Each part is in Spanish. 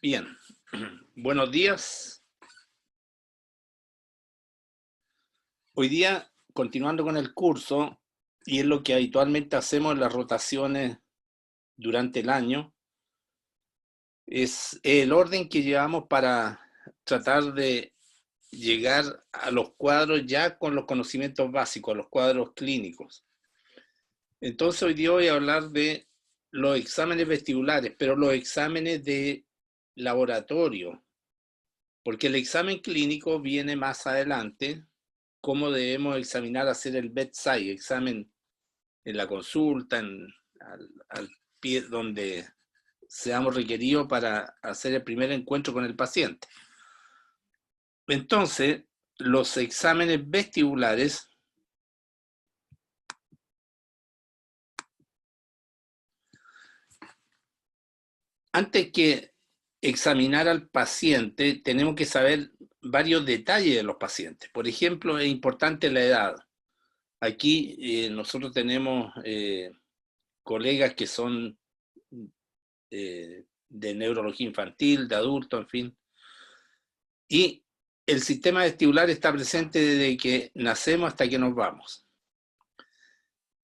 Bien, buenos días. Hoy día, continuando con el curso, y es lo que habitualmente hacemos en las rotaciones durante el año, es el orden que llevamos para tratar de llegar a los cuadros ya con los conocimientos básicos, a los cuadros clínicos. Entonces hoy día voy a hablar de los exámenes vestibulares, pero los exámenes de laboratorio, porque el examen clínico viene más adelante, cómo debemos examinar, hacer el bedside, examen en la consulta, al pie donde seamos requeridos para hacer el primer encuentro con el paciente. Entonces, los exámenes vestibulares antes que examinar al paciente, tenemos que saber varios detalles de los pacientes. Por ejemplo, es importante la edad. Aquí nosotros tenemos colegas que son de neurología infantil, de adulto, en fin. Y el sistema vestibular está presente desde que nacemos hasta que nos vamos.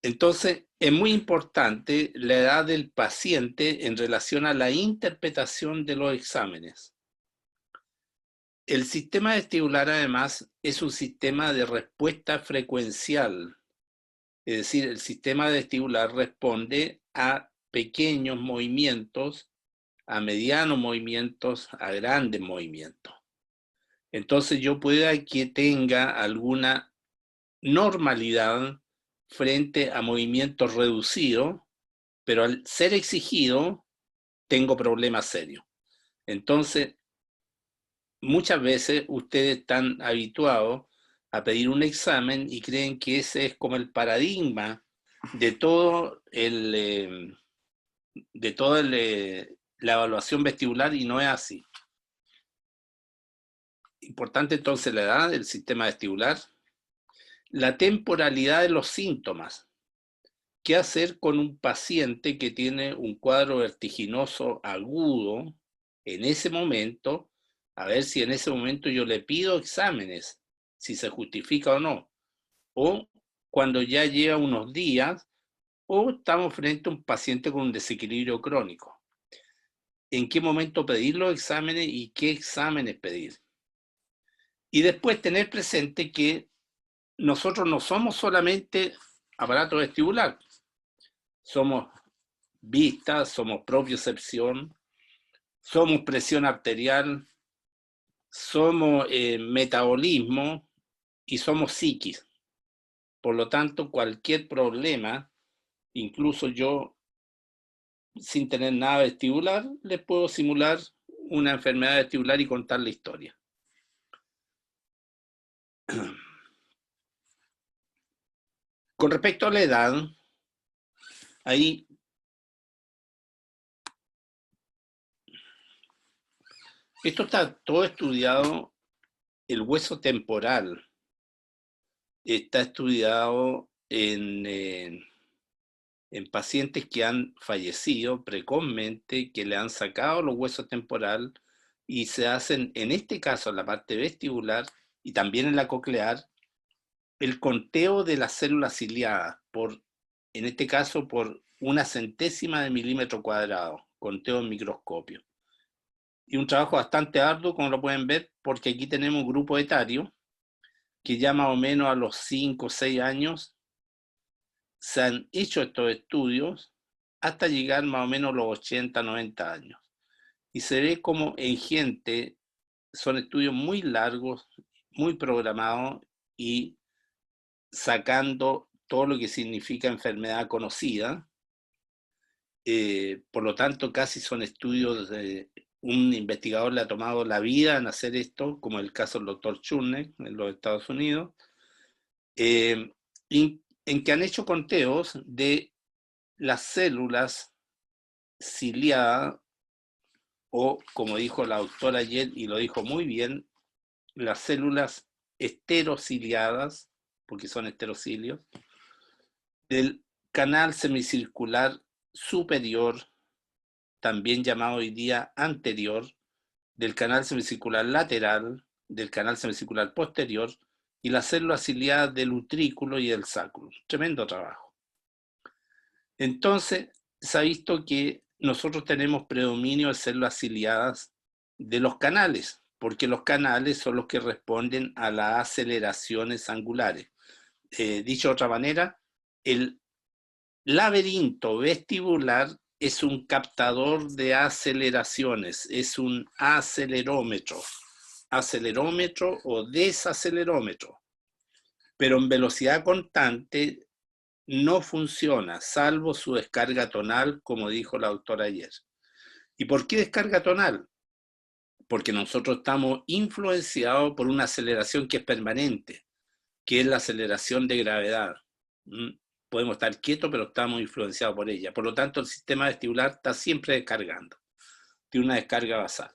Entonces, es muy importante la edad del paciente en relación a la interpretación de los exámenes. El sistema vestibular, además, es un sistema de respuesta frecuencial. Es decir, el sistema vestibular responde a pequeños movimientos, a medianos movimientos, a grandes movimientos. Entonces yo pueda que tenga alguna normalidad frente a movimientos reducidos, pero al ser exigido tengo problemas serios. Entonces, muchas veces ustedes están habituados a pedir un examen y creen que ese es como el paradigma de todo la evaluación vestibular, y no es así. Importante entonces la edad del sistema vestibular, la temporalidad de los síntomas. ¿Qué hacer con un paciente que tiene un cuadro vertiginoso agudo en ese momento? A ver si en ese momento yo le pido exámenes, si se justifica o no. O cuando ya lleva unos días, o estamos frente a un paciente con un desequilibrio crónico. ¿En qué momento pedir los exámenes y qué exámenes pedir? Y después tener presente que nosotros no somos solamente aparato vestibular, somos vista, somos propiocepción, somos presión arterial, somos metabolismo y somos psiquis. Por lo tanto, cualquier problema, incluso yo, sin tener nada vestibular, les puedo simular una enfermedad vestibular y contar la historia. Con respecto a la edad, ahí esto está todo estudiado. El hueso temporal está estudiado en pacientes que han fallecido precozmente, que le han sacado los huesos temporal y se hacen, en este caso, en la parte vestibular y también en la coclear, el conteo de las células ciliadas, en este caso por 1/100ª de milímetro cuadrado, conteo en microscopio. Y un trabajo bastante arduo, como lo pueden ver, porque aquí tenemos un grupo etario que ya más o menos a los 5 o 6 años se han hecho estos estudios hasta llegar más o menos a los 80, 90 años. Y se ve como en gente son estudios muy largos, muy programados y sacando todo lo que significa enfermedad conocida. Por lo tanto, casi son estudios de un investigador le ha tomado la vida en hacer esto, como el caso del doctor Churnek en los Estados Unidos, en que han hecho conteos de las células ciliadas, o como dijo la doctora ayer, y lo dijo muy bien, las células esterociliadas, porque son esterocilios, del canal semicircular superior, también llamado hoy día anterior, del canal semicircular lateral, del canal semicircular posterior y las células ciliadas del utrículo y del sáculo. Tremendo trabajo. Entonces, se ha visto que nosotros tenemos predominio de células ciliadas de los canales, porque los canales son los que responden a las aceleraciones angulares. Dicho de otra manera, el laberinto vestibular es un captador de aceleraciones, es un acelerómetro o desacelerómetro, pero en velocidad constante no funciona, salvo su descarga tonal, como dijo la doctora ayer. ¿Y por qué descarga tonal? Porque nosotros estamos influenciados por una aceleración que es permanente, que es la aceleración de gravedad. Podemos estar quietos, pero estamos influenciados por ella. Por lo tanto, el sistema vestibular está siempre descargando. Tiene una descarga basal.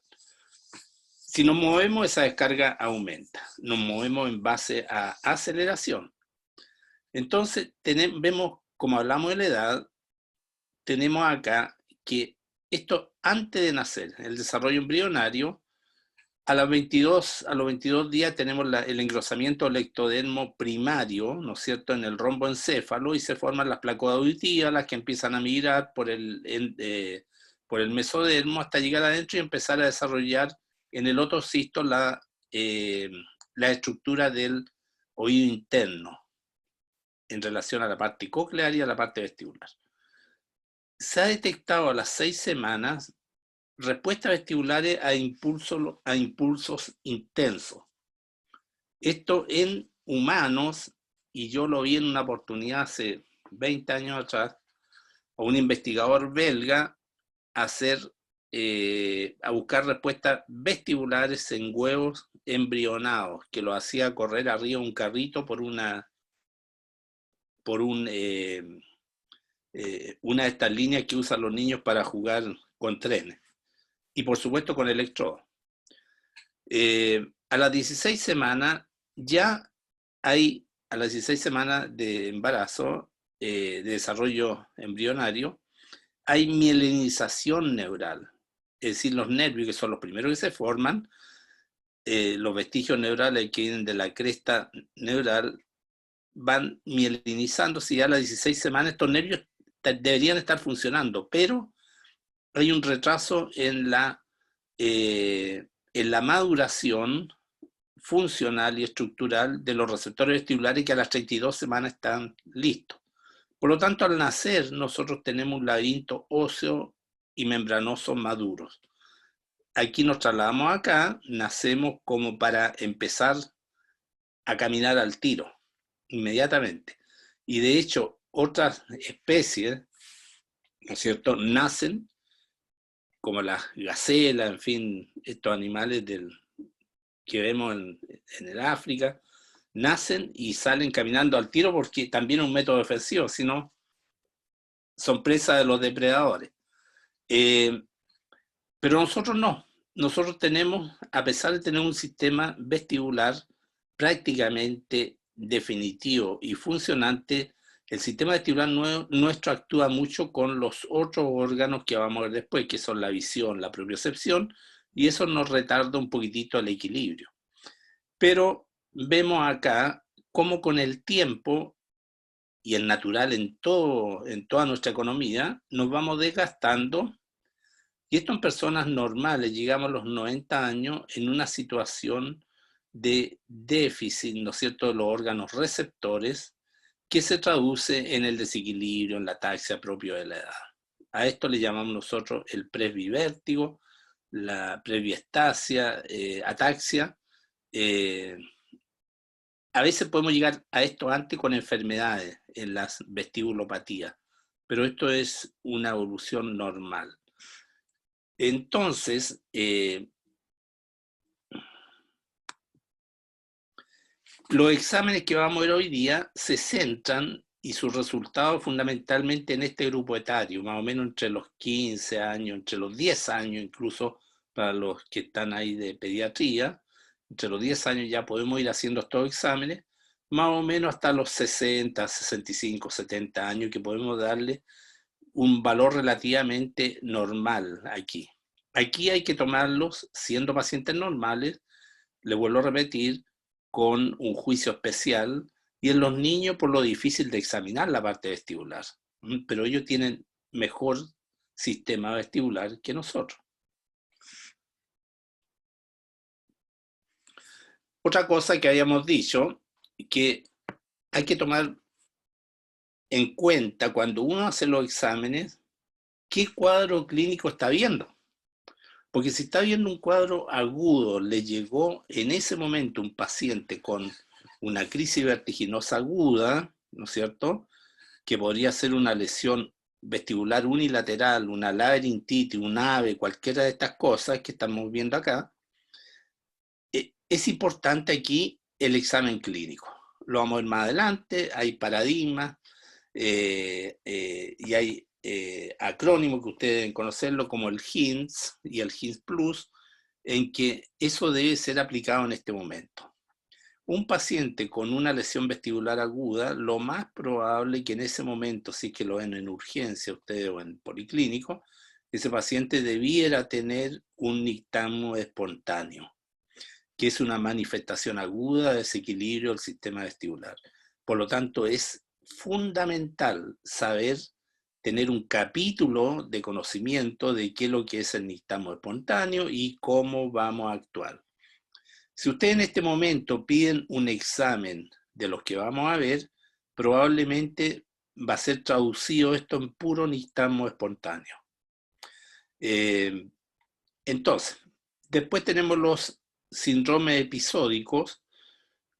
Si nos movemos, esa descarga aumenta. Nos movemos en base a aceleración. Entonces, vemos, como hablamos de la edad, tenemos acá que esto antes de nacer, el desarrollo embrionario, a los 22 días tenemos el engrosamiento del ectodermo primario, ¿no es cierto?, en el romboencéfalo, y se forman las placas auditivas, las que empiezan a migrar por el mesodermo hasta llegar adentro y empezar a desarrollar en el otocisto la estructura del oído interno en relación a la parte coclear y a la parte vestibular. Se ha detectado a las 6 semanas respuestas vestibulares a impulsos intensos. Esto en humanos, y yo lo vi en una oportunidad hace 20 años atrás, a un investigador belga a buscar respuestas vestibulares en huevos embrionados, que lo hacía correr arriba de un carrito por una de estas líneas que usan los niños para jugar con trenes. Y por supuesto con electrodos. A las 16 semanas ya hay, a las 16 semanas de embarazo, de desarrollo embrionario, hay mielinización neural. Es decir, los nervios, que son los primeros que se forman, los vestigios neurales que vienen de la cresta neural, van mielinizándose, y ya a las 16 semanas estos nervios deberían estar funcionando, pero hay un retraso en la maduración funcional y estructural de los receptores vestibulares, que a las 32 semanas están listos. Por lo tanto, al nacer nosotros tenemos un laberinto óseo y membranoso maduros. Aquí nos trasladamos acá, nacemos como para empezar a caminar al tiro, inmediatamente. Y de hecho, otras especies, ¿no es cierto?, nacen como las gacelas, en fin, estos animales que vemos en el África, nacen y salen caminando al tiro, porque también es un método defensivo, si no, son presas de los depredadores. Pero nosotros no. Nosotros tenemos, a pesar de tener un sistema vestibular prácticamente definitivo y funcionante, el sistema vestibular nuestro actúa mucho con los otros órganos que vamos a ver después, que son la visión, la propiocepción, y eso nos retarda un poquitito el equilibrio. Pero vemos acá cómo con el tiempo y el natural en toda nuestra economía, nos vamos desgastando, y esto en personas normales, llegamos a los 90 años en una situación de déficit, ¿no es cierto?, de los órganos receptores, que se traduce en el desequilibrio, en la ataxia propio de la edad. A esto le llamamos nosotros el presbivértigo, la presbiestasia, ataxia. A veces podemos llegar a esto antes con enfermedades en las vestibulopatías, pero esto es una evolución normal. Entonces, los exámenes que vamos a ver hoy día se centran, y sus resultados fundamentalmente, en este grupo etario, más o menos entre los 15 años, entre los 10 años incluso, para los que están ahí de pediatría, entre los 10 años ya podemos ir haciendo estos exámenes, más o menos hasta los 60, 65, 70 años, que podemos darle un valor relativamente normal aquí. Aquí hay que tomarlos siendo pacientes normales, le vuelvo a repetir, con un juicio especial, y en los niños por lo difícil de examinar la parte vestibular. Pero ellos tienen mejor sistema vestibular que nosotros. Otra cosa que habíamos dicho, que hay que tomar en cuenta cuando uno hace los exámenes, qué cuadro clínico está viendo. Porque si está viendo un cuadro agudo, le llegó en ese momento un paciente con una crisis vertiginosa aguda, ¿no es cierto?, que podría ser una lesión vestibular unilateral, una laberintitis, un AVE, cualquiera de estas cosas que estamos viendo acá, es importante aquí el examen clínico. Lo vamos a ver más adelante, hay paradigmas y hay acrónimos que ustedes deben conocerlo como el HINS y el HINS Plus, en que eso debe ser aplicado en este momento. Un paciente con una lesión vestibular aguda, lo más probable que en ese momento, si es que lo ven en urgencia ustedes o en policlínico, ese paciente debiera tener un nistagmo espontáneo, que es una manifestación aguda de desequilibrio del sistema vestibular. Por lo tanto, es fundamental saber tener un capítulo de conocimiento de qué es lo que es el nistagmo espontáneo y cómo vamos a actuar. Si ustedes en este momento piden un examen de los que vamos a ver, probablemente va a ser traducido esto en puro nistagmo espontáneo. Entonces, después tenemos los síndromes episódicos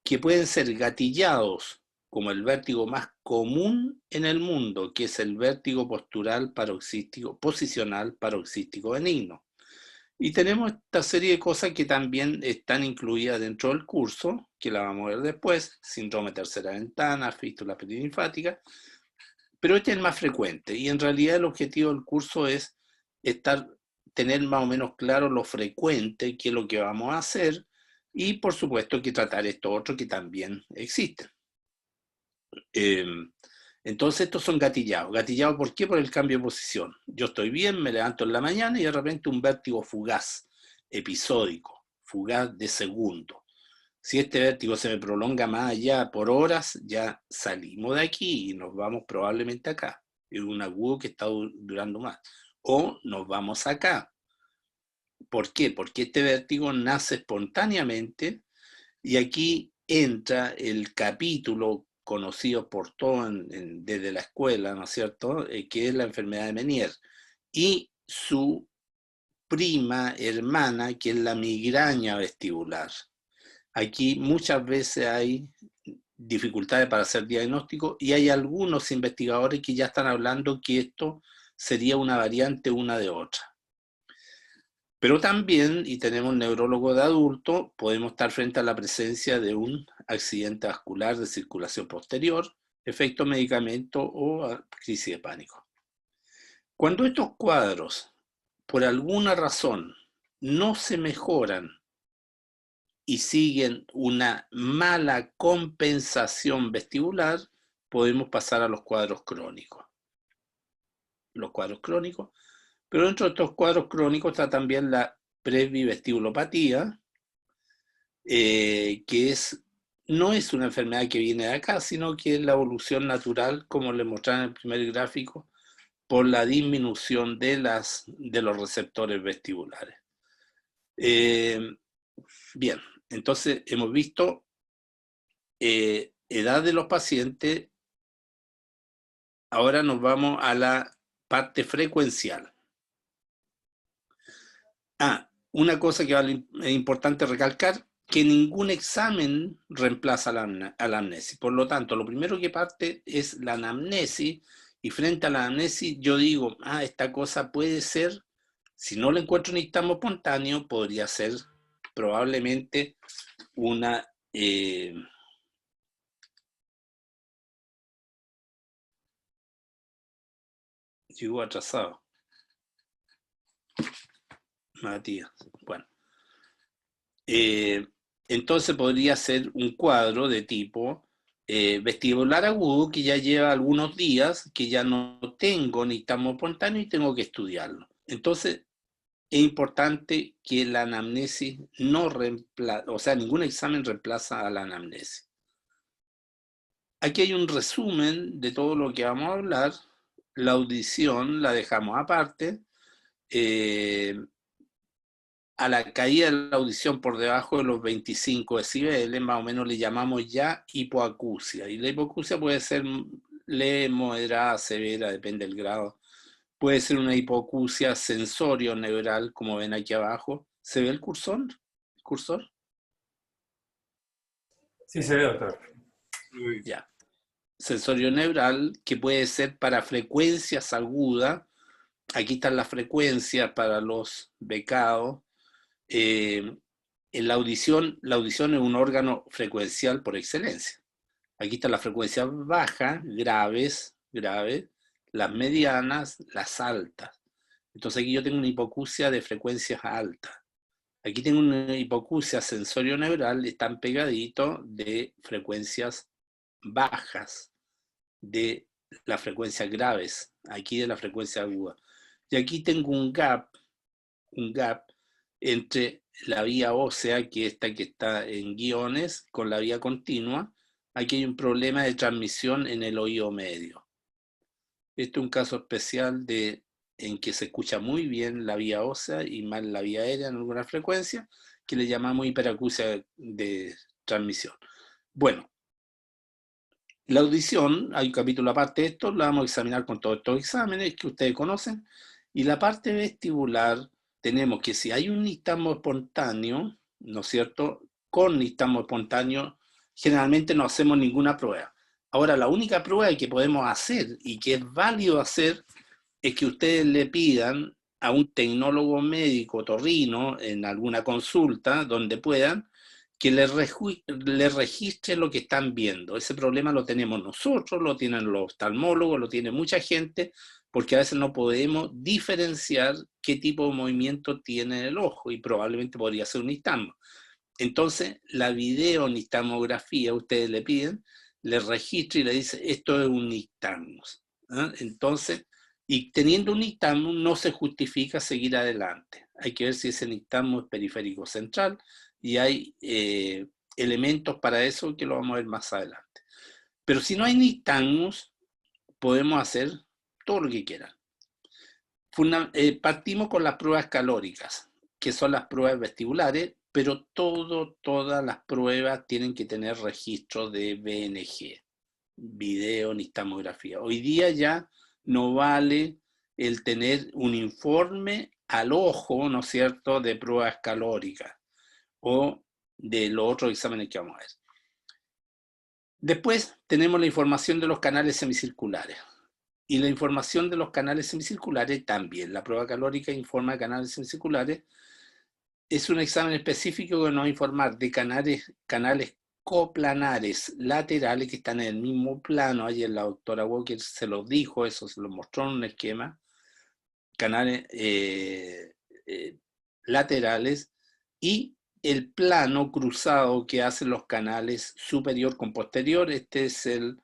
que pueden ser gatillados, como el vértigo más común en el mundo, que es el vértigo postural paroxístico, posicional paroxístico benigno. Y tenemos esta serie de cosas que también están incluidas dentro del curso, que la vamos a ver después, síndrome de tercera ventana, fístula perilinfática, pero este es el más frecuente, y en realidad el objetivo del curso es tener más o menos claro lo frecuente, qué es lo que vamos a hacer, y por supuesto que tratar esto otro que también existe. Entonces estos son gatillados. ¿Gatillados por qué? Por el cambio de posición. Yo estoy bien, me levanto en la mañana y de repente un vértigo fugaz, episódico, fugaz de segundo. Si este vértigo se me prolonga más allá por horas, ya salimos de aquí y nos vamos probablemente acá. Es un agudo que está durando más. O nos vamos acá. ¿Por qué? Porque este vértigo nace espontáneamente y aquí entra el capítulo conocido por todos desde la escuela, ¿no es cierto?, que es la enfermedad de Menier, y su prima hermana, que es la migraña vestibular. Aquí muchas veces hay dificultades para hacer diagnóstico y hay algunos investigadores que ya están hablando que esto sería una variante una de otra. Pero también, y tenemos neurólogo de adulto, podemos estar frente a la presencia de un accidente vascular de circulación posterior, efecto medicamento o crisis de pánico. Cuando estos cuadros, por alguna razón, no se mejoran y siguen una mala compensación vestibular, podemos pasar a los cuadros crónicos. Los cuadros crónicos. Pero dentro de estos cuadros crónicos está también la presbivestibulopatía, que no es una enfermedad que viene de acá, sino que es la evolución natural, como les mostraba en el primer gráfico, por la disminución de los receptores vestibulares. Bien, entonces hemos visto edad de los pacientes. Ahora nos vamos a la parte frecuencial. Una cosa que es importante recalcar, que ningún examen reemplaza a la anamnesis. Por lo tanto, lo primero que parte es la anamnesis, y frente a la anamnesis yo digo, esta cosa puede ser, si no le encuentro un nistagmo espontáneo, podría ser probablemente una... Llego atrasado. Matías, bueno. Entonces podría ser un cuadro de tipo vestibular agudo que ya lleva algunos días, que ya no tengo nistagmo espontáneo y tengo que estudiarlo. Entonces, es importante que la anamnesis no reemplace, o sea, ningún examen reemplaza a la anamnesis. Aquí hay un resumen de todo lo que vamos a hablar. La audición la dejamos aparte. A la caída de la audición por debajo de los 25 decibeles, más o menos le llamamos ya hipoacusia. Y la hipoacusia puede ser leve, moderada, severa, depende del grado. Puede ser una hipoacusia sensorio-neural, como ven aquí abajo. ¿Se ve el cursor? ¿El cursor? Sí, se ve, doctor. Ya. Sensorio-neural, que puede ser para frecuencias agudas. Aquí están las frecuencias para los becados. En la audición es un órgano frecuencial por excelencia. Aquí están las frecuencias bajas, graves, las medianas, las altas. Entonces aquí yo tengo una hipoacusia de frecuencias altas. Aquí tengo una hipoacusia sensorio-neural, están pegaditos de frecuencias bajas, de las frecuencias graves, aquí de la frecuencia aguda. Y aquí tengo un gap entre la vía ósea, que está en guiones, con la vía continua. Aquí hay un problema de transmisión en el oído medio. Este es un caso especial en que se escucha muy bien la vía ósea y mal la vía aérea en alguna frecuencia, que le llamamos hiperacusia de transmisión. Bueno, la audición, hay un capítulo aparte de esto, la vamos a examinar con todos estos exámenes que ustedes conocen. Y la parte vestibular, tenemos que si hay un nistagmo espontáneo, ¿no es cierto? Con nistagmo espontáneo, generalmente no hacemos ninguna prueba. Ahora, la única prueba que podemos hacer y que es válido hacer es que ustedes le pidan a un tecnólogo médico otorrino en alguna consulta donde puedan que le registre lo que están viendo. Ese problema lo tenemos nosotros, lo tienen los oftalmólogos, lo tiene mucha gente, porque a veces no podemos diferenciar qué tipo de movimiento tiene el ojo y probablemente podría ser un nistagmo. Entonces, la videonistagmografía, ustedes le piden, le registra y le dice, esto es un nistagmo. ¿Eh? Entonces, y teniendo un nistagmo no se justifica seguir adelante. Hay que ver si ese nistagmo es periférico central y hay elementos para eso que lo vamos a ver más adelante. Pero si no hay nistagmos, podemos hacer todo lo que quieran. Partimos con las pruebas calóricas, que son las pruebas vestibulares, pero todas las pruebas tienen que tener registro de BNG, video nistagmografía. Hoy día ya no vale el tener un informe al ojo, ¿no es cierto?, de pruebas calóricas o de los otros exámenes que vamos a ver. Después tenemos la información de los canales semicirculares. Y la información de los canales semicirculares también. La prueba calórica informa de canales semicirculares. Es un examen específico que nos va a informar de canales coplanares laterales que están en el mismo plano. Ayer la doctora Walker se los dijo, eso se lo mostró en un esquema. Canales laterales y el plano cruzado que hacen los canales superior con posterior. Este es el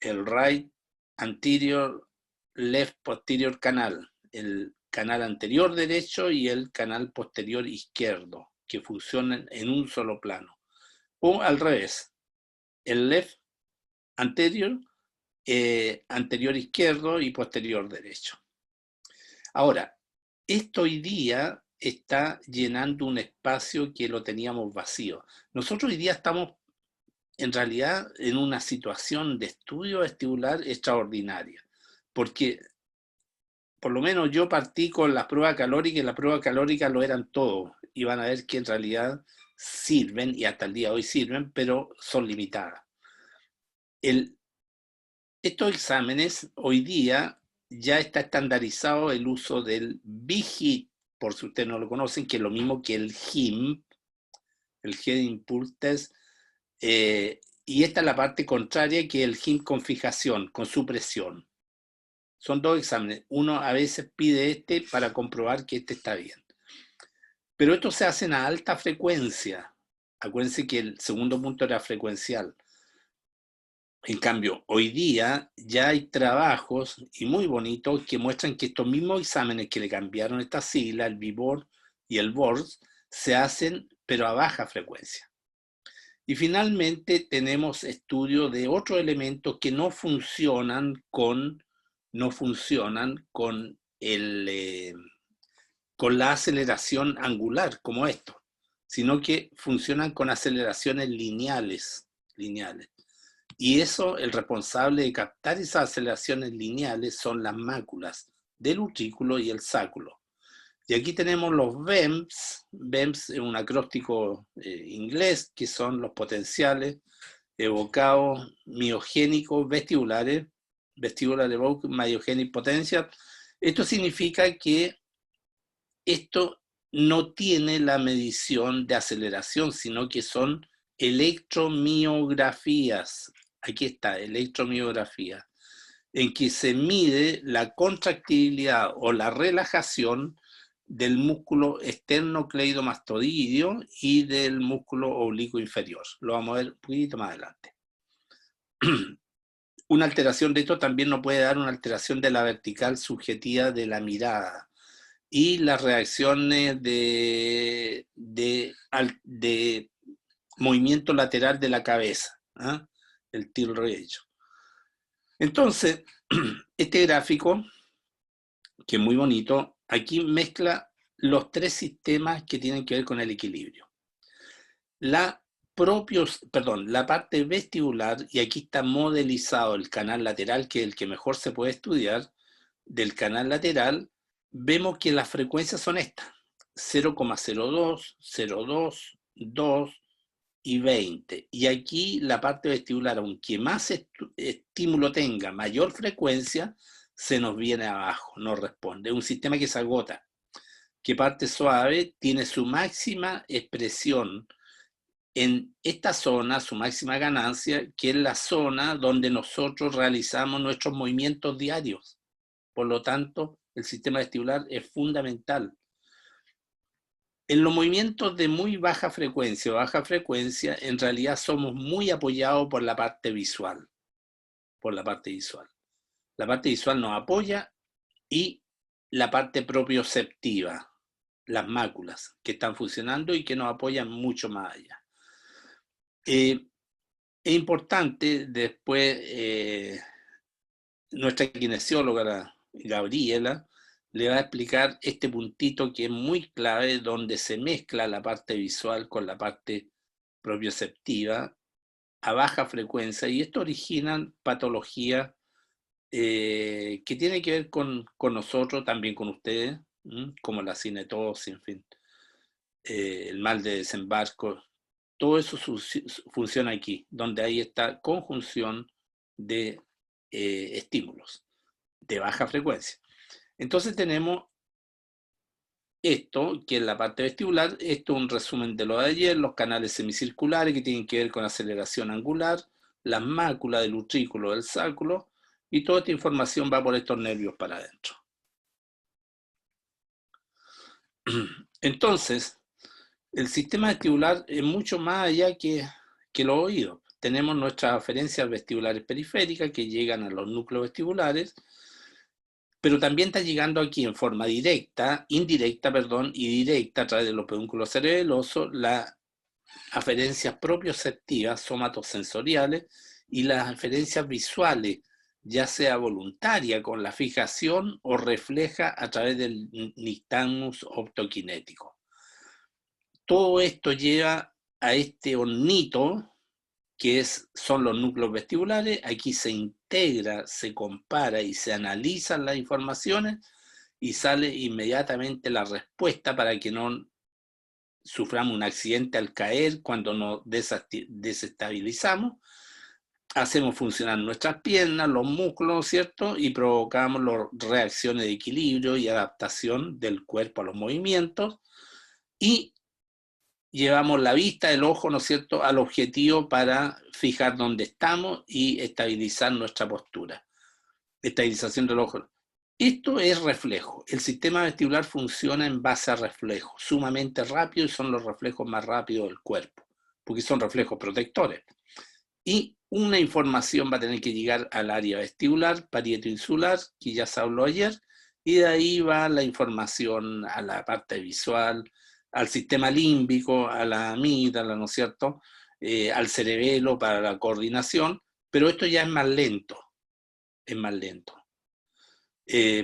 right anterior, left posterior canal, el canal anterior derecho y el canal posterior izquierdo, que funcionan en un solo plano. O al revés, el left anterior, anterior izquierdo y posterior derecho. Ahora, esto hoy día está llenando un espacio que lo teníamos vacío. Nosotros hoy día estamos en realidad en una situación de estudio vestibular extraordinaria, porque por lo menos yo partí con la prueba calórica y la prueba calórica lo eran todo, y van a ver que en realidad sirven, y hasta el día de hoy sirven, pero son limitadas. Estos exámenes hoy día ya está estandarizado el uso del BIGIT, por si ustedes no lo conocen, que es lo mismo que el HIMP, el Head Impulse Test, y esta es la parte contraria, que es el HIMP con fijación, con supresión. Son dos exámenes. Uno a veces pide este para comprobar que este está bien. Pero estos se hacen a alta frecuencia. Acuérdense que el segundo punto era frecuencial. En cambio, hoy día ya hay trabajos, y muy bonitos, que muestran que estos mismos exámenes que le cambiaron esta sigla, el BIBOR y el BORS, se hacen, pero a baja frecuencia. Y finalmente tenemos estudios de otros elementos que no funcionan con con la aceleración angular, como esto, sino que funcionan con aceleraciones lineales. Y eso, el responsable de captar esas aceleraciones lineales son las máculas del utrículo y el sáculo. Y aquí tenemos los BEMS. BEMS es un acróstico inglés, que son los potenciales evocados miogénicos vestibulares, vestibular evoked myogenic potential. Esto significa que esto no tiene la medición de aceleración, sino que son electromiografías. Aquí está, electromiografía, en que se mide la contractibilidad o la relajación del músculo esternocleidomastoideo y del músculo oblicuo inferior. Lo vamos a ver un poquito más adelante. Una alteración de esto también nos puede dar una alteración de la vertical subjetiva de la mirada y las reacciones de movimiento lateral de la cabeza, ¿eh? El tilt ratio. Entonces, este gráfico, que es muy bonito, aquí mezcla los tres sistemas que tienen que ver con el equilibrio. La parte vestibular, y aquí está modelizado el canal lateral, que es el que mejor se puede estudiar, del canal lateral, vemos que las frecuencias son estas: 0,02, 0,2, 2 y 20. Y aquí la parte vestibular, aunque más estímulo tenga, mayor frecuencia, se nos viene abajo, no responde. Es un sistema que se agota, que parte suave tiene su máxima expresión en esta zona, su máxima ganancia, que es la zona donde nosotros realizamos nuestros movimientos diarios. Por lo tanto, el sistema vestibular es fundamental. En los movimientos de muy baja frecuencia o baja frecuencia, en realidad somos muy apoyados por la parte visual. La parte visual nos apoya, y la parte propioceptiva, las máculas, que están funcionando y que nos apoyan mucho más allá. Es importante después, nuestra kinesióloga, Gabriela, le va a explicar este puntito que es muy clave, donde se mezcla la parte visual con la parte propioceptiva a baja frecuencia, y esto origina patologías que tienen que ver con nosotros, también con ustedes, como la cinetosis, en fin, el mal de desembarco. Todo eso funciona aquí, donde hay esta conjunción de estímulos de baja frecuencia. Entonces tenemos esto, que es la parte vestibular. Esto es un resumen de lo de ayer: los canales semicirculares, que tienen que ver con aceleración angular, las máculas del utrículo, del sáculo, y toda esta información va por estos nervios para adentro. Entonces, el sistema vestibular es mucho más allá que los oídos. Tenemos nuestras aferencias vestibulares periféricas, que llegan a los núcleos vestibulares, pero también está llegando aquí en forma indirecta y directa, a través de los pedúnculos cerebelosos, las aferencias propioceptivas, somatosensoriales, y las aferencias visuales, ya sea voluntaria con la fijación o refleja a través del nistagmus optoquinético. Todo esto lleva a este hornito, que son los núcleos vestibulares. Aquí se integra, se compara y se analizan las informaciones, y sale inmediatamente la respuesta para que no suframos un accidente al caer cuando nos desestabilizamos. Hacemos funcionar nuestras piernas, los músculos, ¿cierto? Y provocamos las reacciones de equilibrio y adaptación del cuerpo a los movimientos, y llevamos la vista, el ojo, ¿no es cierto?, al objetivo para fijar dónde estamos y estabilizar nuestra postura. Estabilización del ojo. Esto es reflejo. El sistema vestibular funciona en base a reflejos, sumamente rápido, y son los reflejos más rápidos del cuerpo, porque son reflejos protectores. Y una información va a tener que llegar al área vestibular, parietoinsular, que ya se habló ayer, y de ahí va la información a la parte visual, al sistema límbico, a la amígdala, ¿no es cierto?, al cerebelo para la coordinación, pero esto ya es más lento, es más lento.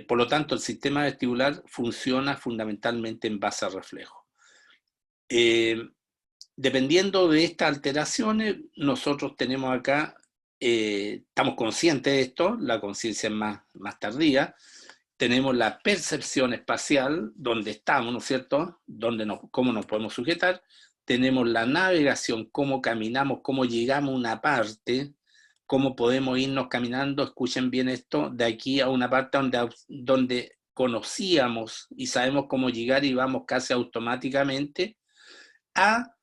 Por lo tanto, el sistema vestibular funciona fundamentalmente en base a reflejo. Dependiendo de estas alteraciones, nosotros tenemos acá, estamos conscientes de esto, la conciencia es más tardía, tenemos la percepción espacial, donde estamos, ¿no es cierto?, cómo nos podemos sujetar, tenemos la navegación, cómo caminamos, cómo llegamos a una parte, cómo podemos irnos caminando, escuchen bien esto, de aquí a una parte donde conocíamos y sabemos cómo llegar y vamos casi automáticamente, a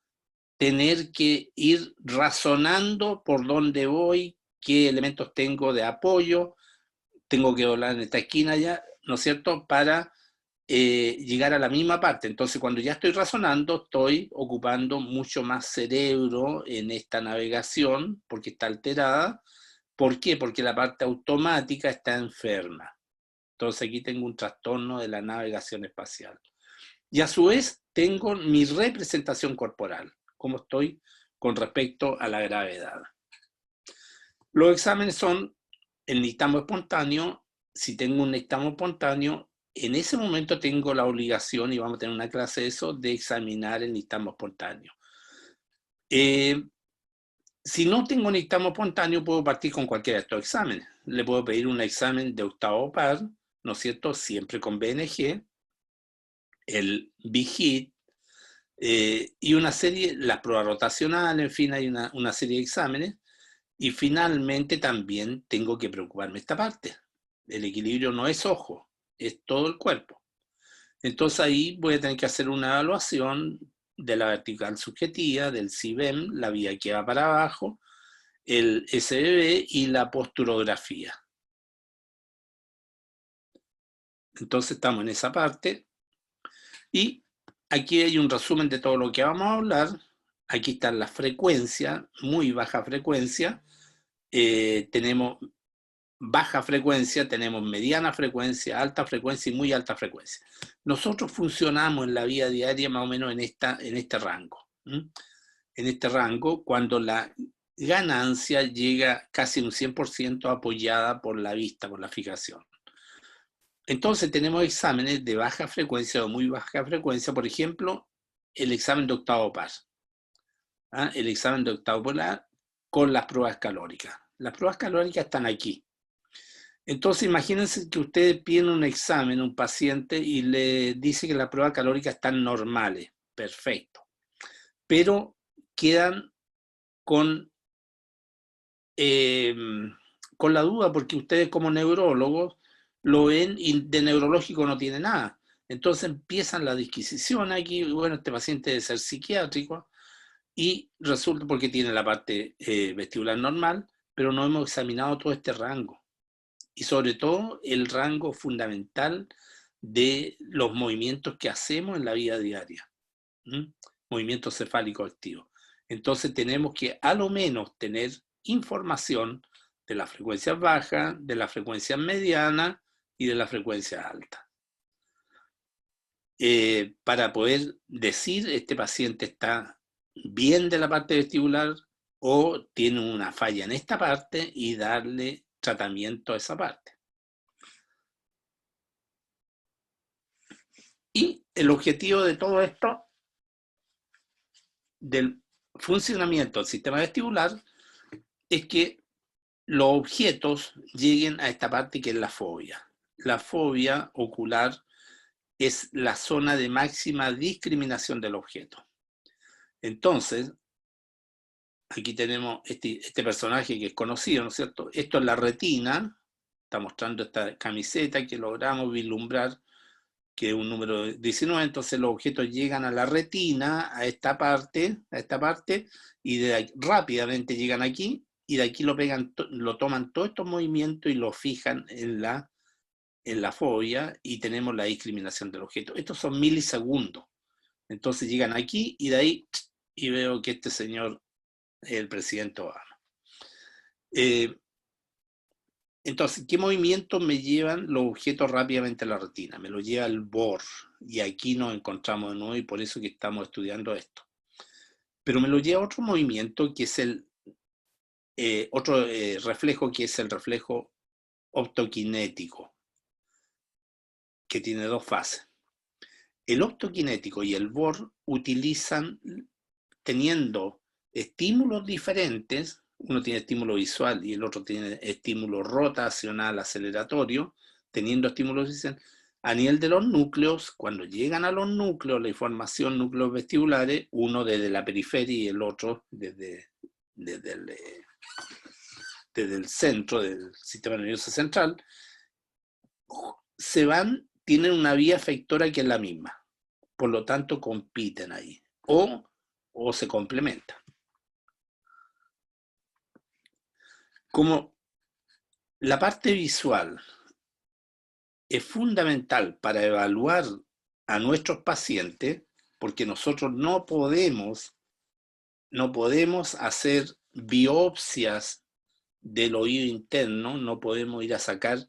tener que ir razonando por dónde voy, qué elementos tengo de apoyo, tengo que doblar en esta esquina ya, ¿no es cierto?, para llegar a la misma parte. Entonces, cuando ya estoy razonando, estoy ocupando mucho más cerebro en esta navegación, porque está alterada. ¿Por qué? Porque la parte automática está enferma. Entonces, aquí tengo un trastorno de la navegación espacial. Y a su vez, tengo mi representación corporal, cómo estoy con respecto a la gravedad. Los exámenes son el nistagmo espontáneo. Si tengo un nistagmo espontáneo, en ese momento tengo la obligación, y vamos a tener una clase de eso, de examinar el nistagmo espontáneo. Si no tengo nistagmo espontáneo, puedo partir con cualquiera de estos exámenes. Le puedo pedir un examen de octavo par, ¿no es cierto?, siempre con BNG, el BHIT, y una serie, la prueba rotacional, en fin, hay una serie de exámenes. Y finalmente también tengo que preocuparme esta parte. El equilibrio no es ojo, es todo el cuerpo. Entonces ahí voy a tener que hacer una evaluación de la vertical subjetiva, del CIBEM, la vía que va para abajo, el SBB y la posturografía. Entonces estamos en esa parte. Y aquí hay un resumen de todo lo que vamos a hablar. Aquí están las frecuencias, muy baja frecuencia. Tenemos baja frecuencia, tenemos mediana frecuencia, alta frecuencia y muy alta frecuencia. Nosotros funcionamos en la vida diaria más o menos en este rango. En este rango, cuando la ganancia llega casi un 100% apoyada por la vista, por la fijación. Entonces tenemos exámenes de baja frecuencia o muy baja frecuencia, por ejemplo, el examen de octavo par. El examen de octavo par con las pruebas calóricas. Las pruebas calóricas están aquí. Entonces imagínense que ustedes piden un examen a un paciente y le dice que las pruebas calóricas están normales. Perfecto. Pero quedan con la duda, porque ustedes como neurólogos lo ven y de neurológico no tiene nada. Entonces empiezan la disquisición aquí, bueno, este paciente debe ser psiquiátrico, y resulta porque tiene la parte vestibular normal, pero no hemos examinado todo este rango. Y sobre todo el rango fundamental de los movimientos que hacemos en la vida diaria. Movimiento cefálico activo. Entonces tenemos que a lo menos tener información de las frecuencias bajas, de las frecuencias medianas y de las frecuencias altas. Para poder decir este paciente está bien de la parte vestibular o tiene una falla en esta parte y darle tratamiento a esa parte. Y el objetivo de todo esto, del funcionamiento del sistema vestibular, es que los objetos lleguen a esta parte que es la fobia. La fobia ocular es la zona de máxima discriminación del objeto. Entonces, aquí tenemos este personaje que es conocido, ¿no es cierto? Esto es la retina, está mostrando esta camiseta que logramos vislumbrar, que es un número 19, entonces los objetos llegan a la retina, a esta parte, y rápidamente llegan aquí, y de aquí lo toman todos estos movimientos y lo fijan en la fobia, y tenemos la discriminación del objeto. Estos son milisegundos. Entonces llegan aquí, y de ahí, y veo que este señor es el presidente Obama. Entonces, ¿qué movimientos me llevan los objetos rápidamente a la retina? Me lo lleva el BOR, y aquí nos encontramos de nuevo y por eso que estamos estudiando esto. Pero me lo lleva otro movimiento que es el otro reflejo, que es el reflejo optoquinético, que tiene dos fases. El optoquinético y el BOR utilizan, teniendo estímulos diferentes, uno tiene estímulo visual y el otro tiene estímulo rotacional aceleratorio, teniendo estímulos diferentes, a nivel de los núcleos. Cuando llegan a los núcleos, la información núcleos vestibulares, uno desde la periferia y el otro desde el centro del sistema nervioso central, tienen una vía efectora que es la misma. Por lo tanto, compiten ahí. O se complementan. Como la parte visual es fundamental para evaluar a nuestros pacientes, porque nosotros no podemos hacer biopsias del oído interno, no podemos ir a sacar,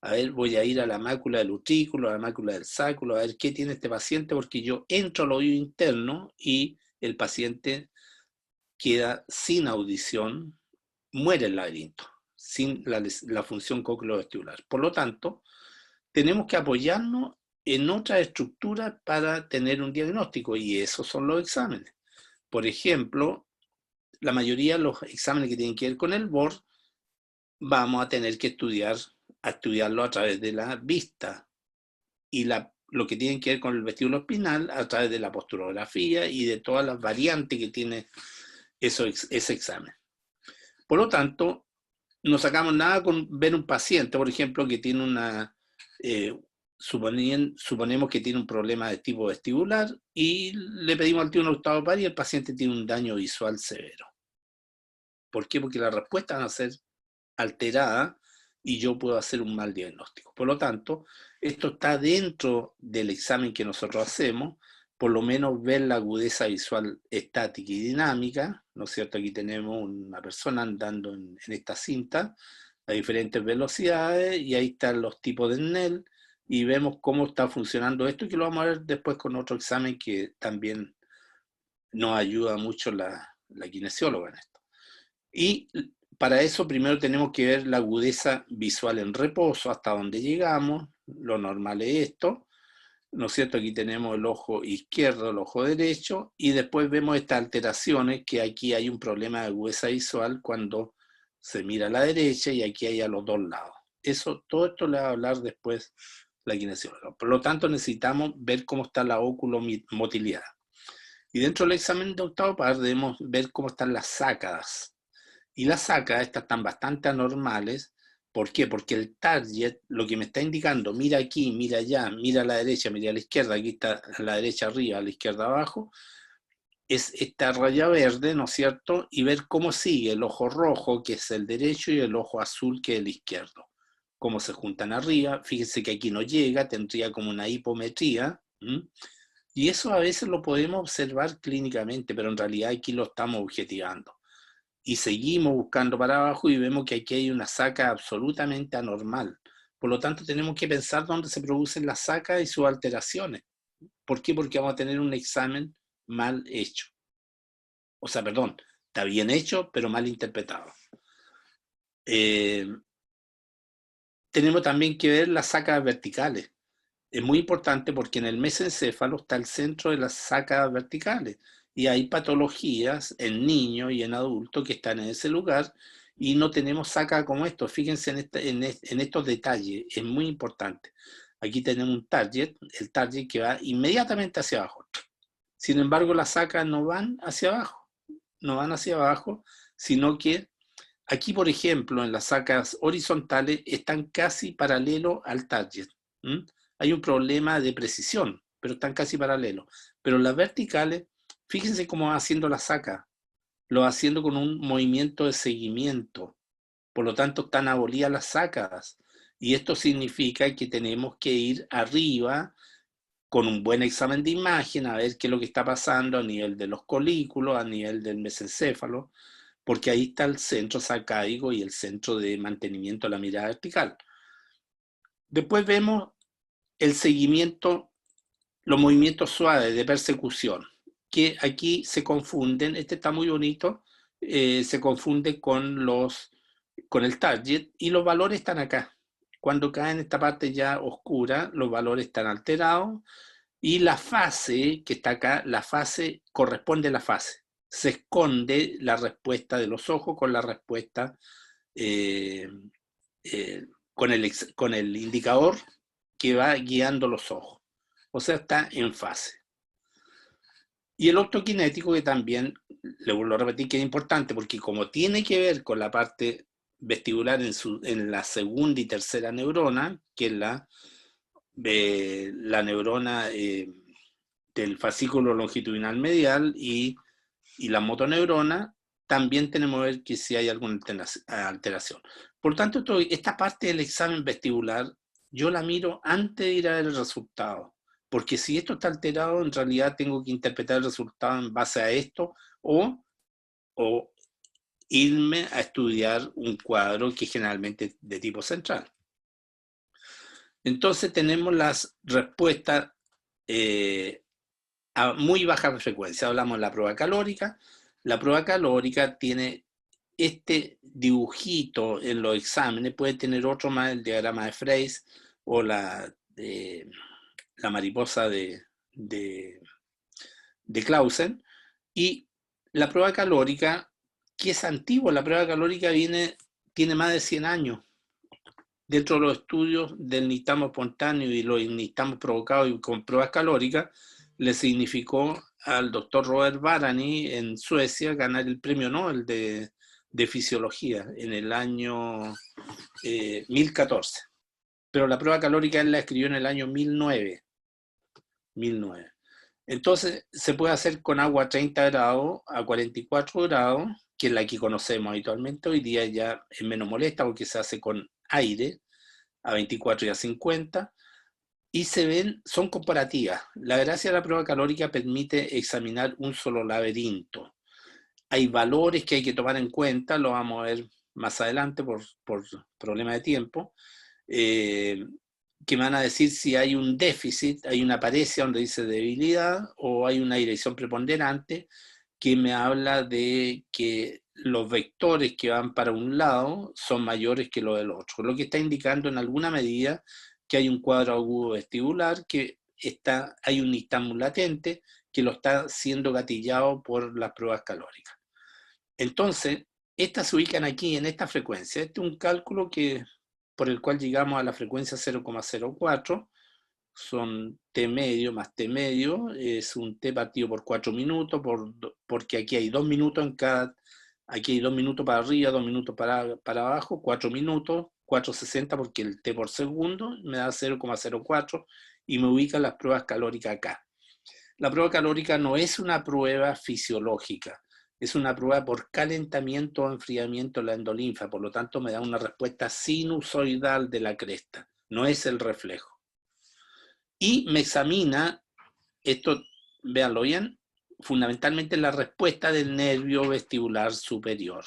a ver, voy a ir a la mácula del utrículo, a la mácula del sáculo, a ver qué tiene este paciente, porque yo entro al oído interno y el paciente queda sin audición, muere el laberinto, sin la función cócleo-vestibular. Por lo tanto, tenemos que apoyarnos en otras estructuras para tener un diagnóstico, y esos son los exámenes. Por ejemplo, la mayoría de los exámenes que tienen que ver con el BOR, vamos a tener que estudiarlo a través de la vista, y lo que tiene que ver con el vestíbulo espinal a través de la posturografía y de todas las variantes que tiene ese examen. Por lo tanto, no sacamos nada con ver un paciente, por ejemplo, que tiene suponemos que tiene un problema de tipo vestibular y le pedimos al tío un octavo par y el paciente tiene un daño visual severo. ¿Por qué? Porque las respuestas van a ser alteradas y yo puedo hacer un mal diagnóstico. Por lo tanto, esto está dentro del examen que nosotros hacemos, por lo menos ver la agudeza visual estática y dinámica, ¿no es cierto? Aquí tenemos una persona andando en esta cinta a diferentes velocidades y ahí están los tipos de Snell y vemos cómo está funcionando esto, y que lo vamos a ver después con otro examen que también nos ayuda mucho la kinesióloga en esto. Y para eso primero tenemos que ver la agudeza visual en reposo, hasta donde llegamos. Lo normal es esto, ¿no es cierto? Aquí tenemos el ojo izquierdo, el ojo derecho, y después vemos estas alteraciones, que aquí hay un problema de agudeza visual cuando se mira a la derecha y aquí hay a los dos lados. Todo esto le va a hablar después la kinesióloga. Por lo tanto, necesitamos ver cómo está la oculomotilidad. Y dentro del examen de octavo par debemos ver cómo están las sácadas. Y las sácadas, estas están bastante anormales. ¿Por qué? Porque el target, lo que me está indicando, mira aquí, mira allá, mira a la derecha, mira a la izquierda, aquí está a la derecha arriba, a la izquierda abajo, es esta raya verde, ¿no es cierto? Y ver cómo sigue el ojo rojo, que es el derecho, y el ojo azul, que es el izquierdo. Cómo se juntan arriba. Fíjense que aquí no llega, tendría como una hipometría. Y eso a veces lo podemos observar clínicamente, pero en realidad aquí lo estamos objetivando. Y seguimos buscando para abajo y vemos que aquí hay una saca absolutamente anormal. Por lo tanto, tenemos que pensar dónde se producen las sacas y sus alteraciones. ¿Por qué? Porque vamos a tener un examen mal hecho. O sea, perdón, está bien hecho, pero mal interpretado. Tenemos también que ver las sacas verticales. Es muy importante porque en el mesencéfalo está el centro de las sacas verticales y hay patologías en niños y en adultos que están en ese lugar y no tenemos saca como esto. Fíjense en estos detalles, es muy importante. Aquí tenemos un target, el target que va inmediatamente hacia abajo. Sin embargo, las sacas no van hacia abajo, sino que aquí, por ejemplo, en las sacas horizontales están casi paralelo al target. Hay un problema de precisión, pero están casi paralelos. Pero las verticales, fíjense cómo va haciendo la saca. Lo va haciendo con un movimiento de seguimiento. Por lo tanto, están abolidas las sacas. Y esto significa que tenemos que ir arriba con un buen examen de imagen a ver qué es lo que está pasando a nivel de los colículos, a nivel del mesencéfalo, porque ahí está el centro sacádico y el centro de mantenimiento de la mirada vertical. Después vemos el seguimiento, los movimientos suaves de persecución, que aquí se confunden, este está muy bonito, se confunde con el target, y los valores están acá. Cuando cae en esta parte ya oscura, los valores están alterados, y la fase que está acá, la fase corresponde a la fase. Se esconde la respuesta de los ojos con la respuesta, eh, con el indicador que va guiando los ojos. O sea, está en fase. Y el optoquinético, que también, le vuelvo a repetir que es importante, porque como tiene que ver con la parte vestibular en la segunda y tercera neurona, que es la neurona del fascículo longitudinal medial y la motoneurona, también tenemos que ver que si hay alguna alteración. Por tanto, esta parte del examen vestibular, yo la miro antes de ir a ver el resultado, porque si esto está alterado, en realidad tengo que interpretar el resultado en base a esto, o irme a estudiar un cuadro que generalmente es de tipo central. Entonces tenemos las respuestas a muy baja frecuencia. Hablamos de la prueba calórica. La prueba calórica tiene este dibujito en los exámenes, puede tener otro más, el diagrama de Fraise o la mariposa de Clausen. Y la prueba calórica, que es antigua, la prueba calórica tiene más de 100 años. Dentro de los estudios del nistagmo espontáneo y los nistagmos provocados y con pruebas calóricas, le significó al doctor Robert Barany en Suecia ganar el premio Nobel de fisiología en el año 1014. Pero la prueba calórica él la escribió en el año 1009. Entonces se puede hacer con agua a 30 grados a 44 grados, que es la que conocemos habitualmente. Hoy día ya es menos molesta porque se hace con aire a 24 y a 50. Y son comparativas. La gracia de la prueba calórica permite examinar un solo laberinto. Hay valores que hay que tomar en cuenta, lo vamos a ver más adelante por problema de tiempo, que van a decir si hay un déficit, hay una paresia donde dice debilidad, o hay una dirección preponderante que me habla de que los vectores que van para un lado son mayores que los del otro, lo que está indicando en alguna medida que hay un cuadro agudo vestibular, que hay un nistagmo latente que lo está siendo gatillado por las pruebas calóricas. Entonces, estas se ubican aquí en esta frecuencia. Este es un cálculo por el cual llegamos a la frecuencia 0,04, son T medio más T medio, es un T partido por 4 minutos, porque aquí hay 2 minutos aquí hay 2 minutos para arriba, 2 minutos para abajo, 4 minutos, 4,60 porque el T por segundo me da 0,04 y me ubica las pruebas calóricas acá. La prueba calórica no es una prueba fisiológica, es una prueba por calentamiento o enfriamiento de la endolinfa, por lo tanto me da una respuesta sinusoidal de la cresta, no es el reflejo. Y me examina, esto, véanlo bien, fundamentalmente la respuesta del nervio vestibular superior.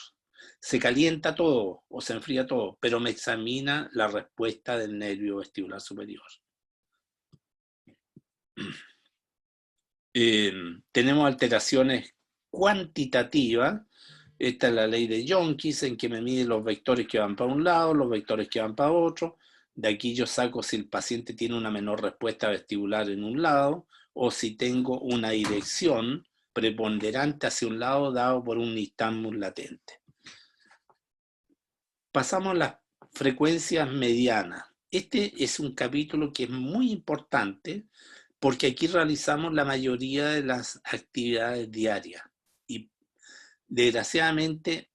Se calienta todo o se enfría todo, pero me examina la respuesta del nervio vestibular superior. Tenemos alteraciones cuantitativas. Esta es la ley de Yonkis, en que me mide los vectores que van para un lado, los vectores que van para otro. De aquí yo saco si el paciente tiene una menor respuesta vestibular en un lado, o si tengo una dirección preponderante hacia un lado dado por un nistagmus latente. Pasamos a las frecuencias medianas. Este es un capítulo que es muy importante porque aquí realizamos la mayoría de las actividades diarias. Y desgraciadamente,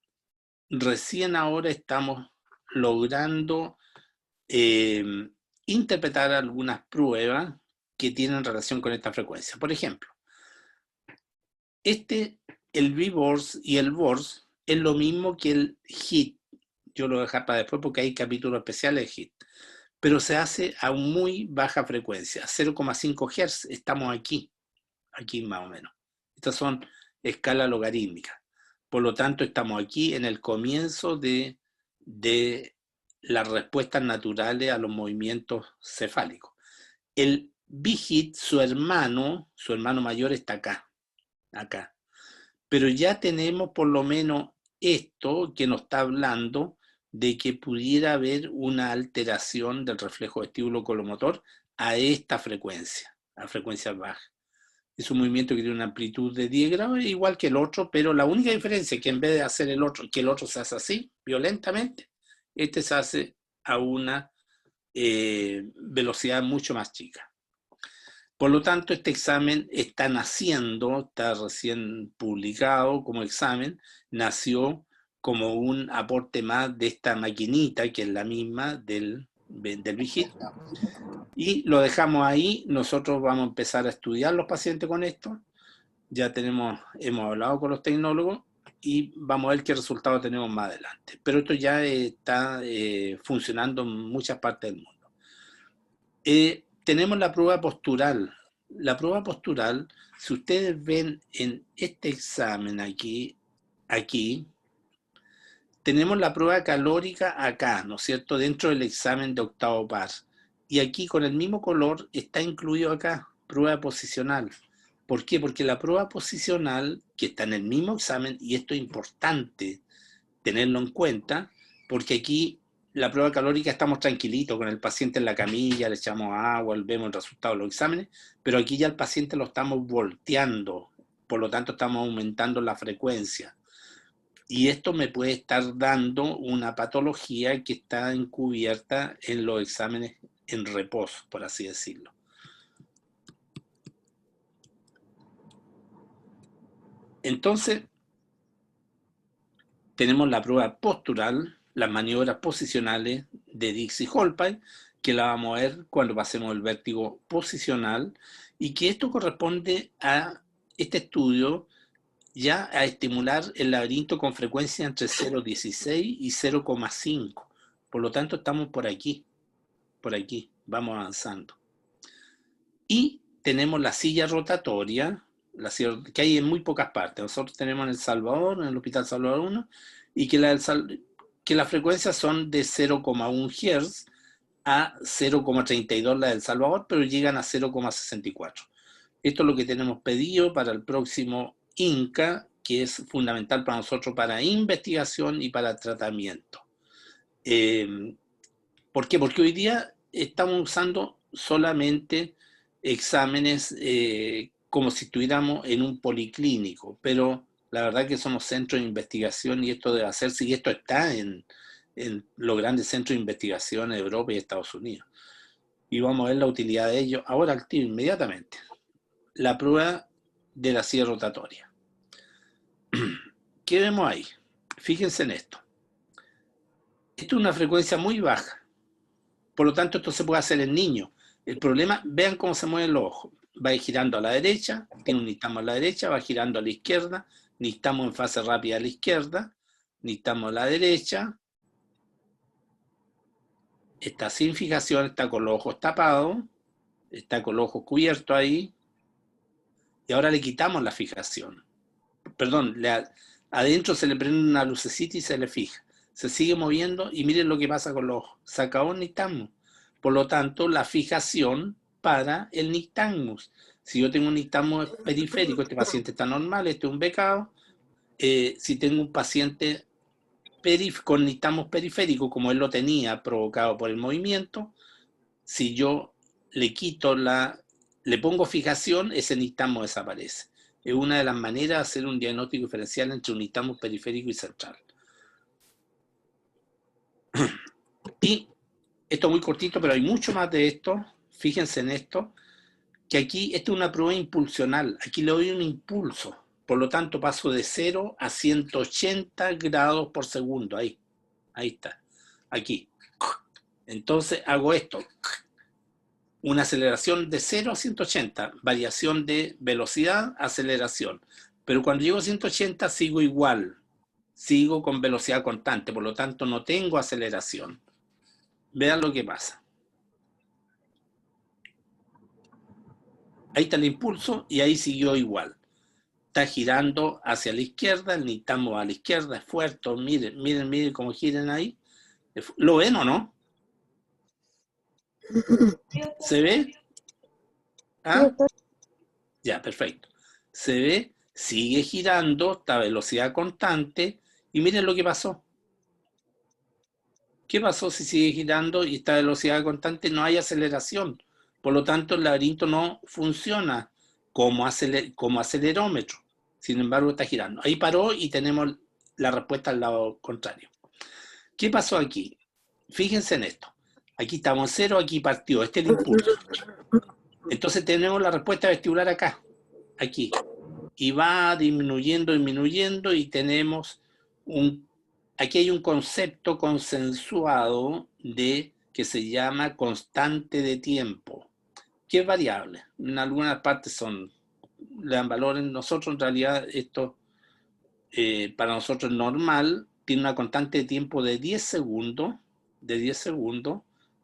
recién ahora estamos logrando interpretar algunas pruebas que tienen relación con esta frecuencia. Por ejemplo, el V-Bors y el Bors es lo mismo que el HIT. Yo lo voy a dejar para después porque hay capítulos especiales de HIT. Pero se hace a muy baja frecuencia, 0,5 Hz, estamos aquí más o menos. Estas son escalas logarítmicas. Por lo tanto, estamos aquí en el comienzo de las respuestas naturales a los movimientos cefálicos. El Big su hermano mayor está acá. Pero ya tenemos por lo menos esto que nos está hablando de que pudiera haber una alteración del reflejo vestíbulo-colomotor a esta frecuencia, a frecuencias bajas. Es un movimiento que tiene una amplitud de 10 grados, igual que el otro, pero la única diferencia es que en vez de hacer que el otro se hace así, violentamente, este se hace a una velocidad mucho más chica. Por lo tanto, este examen está naciendo, está recién publicado como examen, nació como un aporte más de esta maquinita, que es la misma del Vigil. Y lo dejamos ahí, nosotros vamos a empezar a estudiar los pacientes con esto, ya hemos hablado con los tecnólogos y vamos a ver qué resultados tenemos más adelante. Pero esto ya está funcionando en muchas partes del mundo. Tenemos la prueba postural. La prueba postural, si ustedes ven en este examen aquí, tenemos la prueba calórica acá, ¿no es cierto?, dentro del examen de octavo par. Y aquí con el mismo color está incluido acá, prueba posicional. ¿Por qué? Porque la prueba posicional, que está en el mismo examen, y esto es importante tenerlo en cuenta, porque aquí la prueba calórica estamos tranquilitos con el paciente en la camilla, le echamos agua, vemos el resultado de los exámenes, pero aquí ya el paciente lo estamos volteando, por lo tanto estamos aumentando la frecuencia. Y esto me puede estar dando una patología que está encubierta en los exámenes en reposo, por así decirlo. Entonces, tenemos la prueba postural, las maniobras posicionales de Dixie-Holpay, que la vamos a ver cuando pasemos el vértigo posicional, y que esto corresponde a este estudio ya a estimular el laberinto con frecuencia entre 0,16 y 0,5. Por lo tanto, estamos por aquí, vamos avanzando. Y tenemos la silla rotatoria, que hay en muy pocas partes. Nosotros tenemos en El Salvador, en el Hospital Salvador 1, y que las frecuencias son de 0,1 Hz a 0,32 la del Salvador, pero llegan a 0,64. Esto es lo que tenemos pedido para el próximo INCA, que es fundamental para nosotros para investigación y para tratamiento. ¿Por qué? Porque hoy día estamos usando solamente exámenes como si estuviéramos en un policlínico, pero la verdad que somos centros de investigación y esto debe hacerse, y esto está en los grandes centros de investigación de Europa y Estados Unidos. Y vamos a ver la utilidad de ello ahora al tiro, inmediatamente. La prueba de la silla rotatoria. ¿Qué vemos ahí? Fíjense en esto. Esto es una frecuencia muy baja. Por lo tanto, esto se puede hacer en niños. El problema, vean cómo se mueven los ojos. Va girando a la derecha, tiene un nistamo a la derecha, va girando a la izquierda, nistamo en fase rápida a la izquierda, nistamo a la derecha, está sin fijación, está con los ojos tapados, está con los ojos cubiertos ahí, y ahora le quitamos la fijación. Perdón, adentro se le prende una lucecita y se le fija. Se sigue moviendo y miren lo que pasa con los ojos. Se acabó el nistagmus. Por lo tanto, la fijación para el nistagmus. Si yo tengo un nistagmus periférico, este paciente está normal, este es un becado. Si tengo un paciente con nistagmus periférico, como él lo tenía, provocado por el movimiento, si yo le pongo fijación, ese nistagmus desaparece. Es una de las maneras de hacer un diagnóstico diferencial entre un nistagmus periférico y central. Y esto es muy cortito, pero hay mucho más de esto. Fíjense en esto, que aquí, esta es una prueba impulsional. Aquí le doy un impulso. Por lo tanto, paso de 0 a 180 grados por segundo. Ahí está. Aquí. Entonces hago esto. Una aceleración de 0 a 180. Variación de velocidad, aceleración. Pero cuando llego a 180 sigo igual. Sigo con velocidad constante. Por lo tanto, no tengo aceleración. Vean lo que pasa. Ahí está el impulso y ahí siguió igual. está girando hacia la izquierda, el nistamo a la izquierda, es fuerte, miren cómo giran ahí. ¿Lo ven o no? ¿Se ve? ¿Ah? Ya, perfecto. Se ve, sigue girando, está a velocidad constante, y miren lo que pasó. ¿Qué pasó si sigue girando y está a velocidad constante? No hay aceleración. Por lo tanto, el laberinto no funciona como acelerómetro. Sin embargo, está girando. Ahí paró y tenemos la respuesta al lado contrario. ¿Qué pasó aquí? Fíjense en esto. Aquí estamos en cero, aquí partió. Este es el impulso. Entonces tenemos la respuesta vestibular acá, aquí. Y va disminuyendo y tenemos aquí hay un concepto consensuado que se llama constante de tiempo, que es variable. En algunas partes le dan valor. En nosotros, en realidad, esto para nosotros es normal, tiene una constante de tiempo de 10 segundos,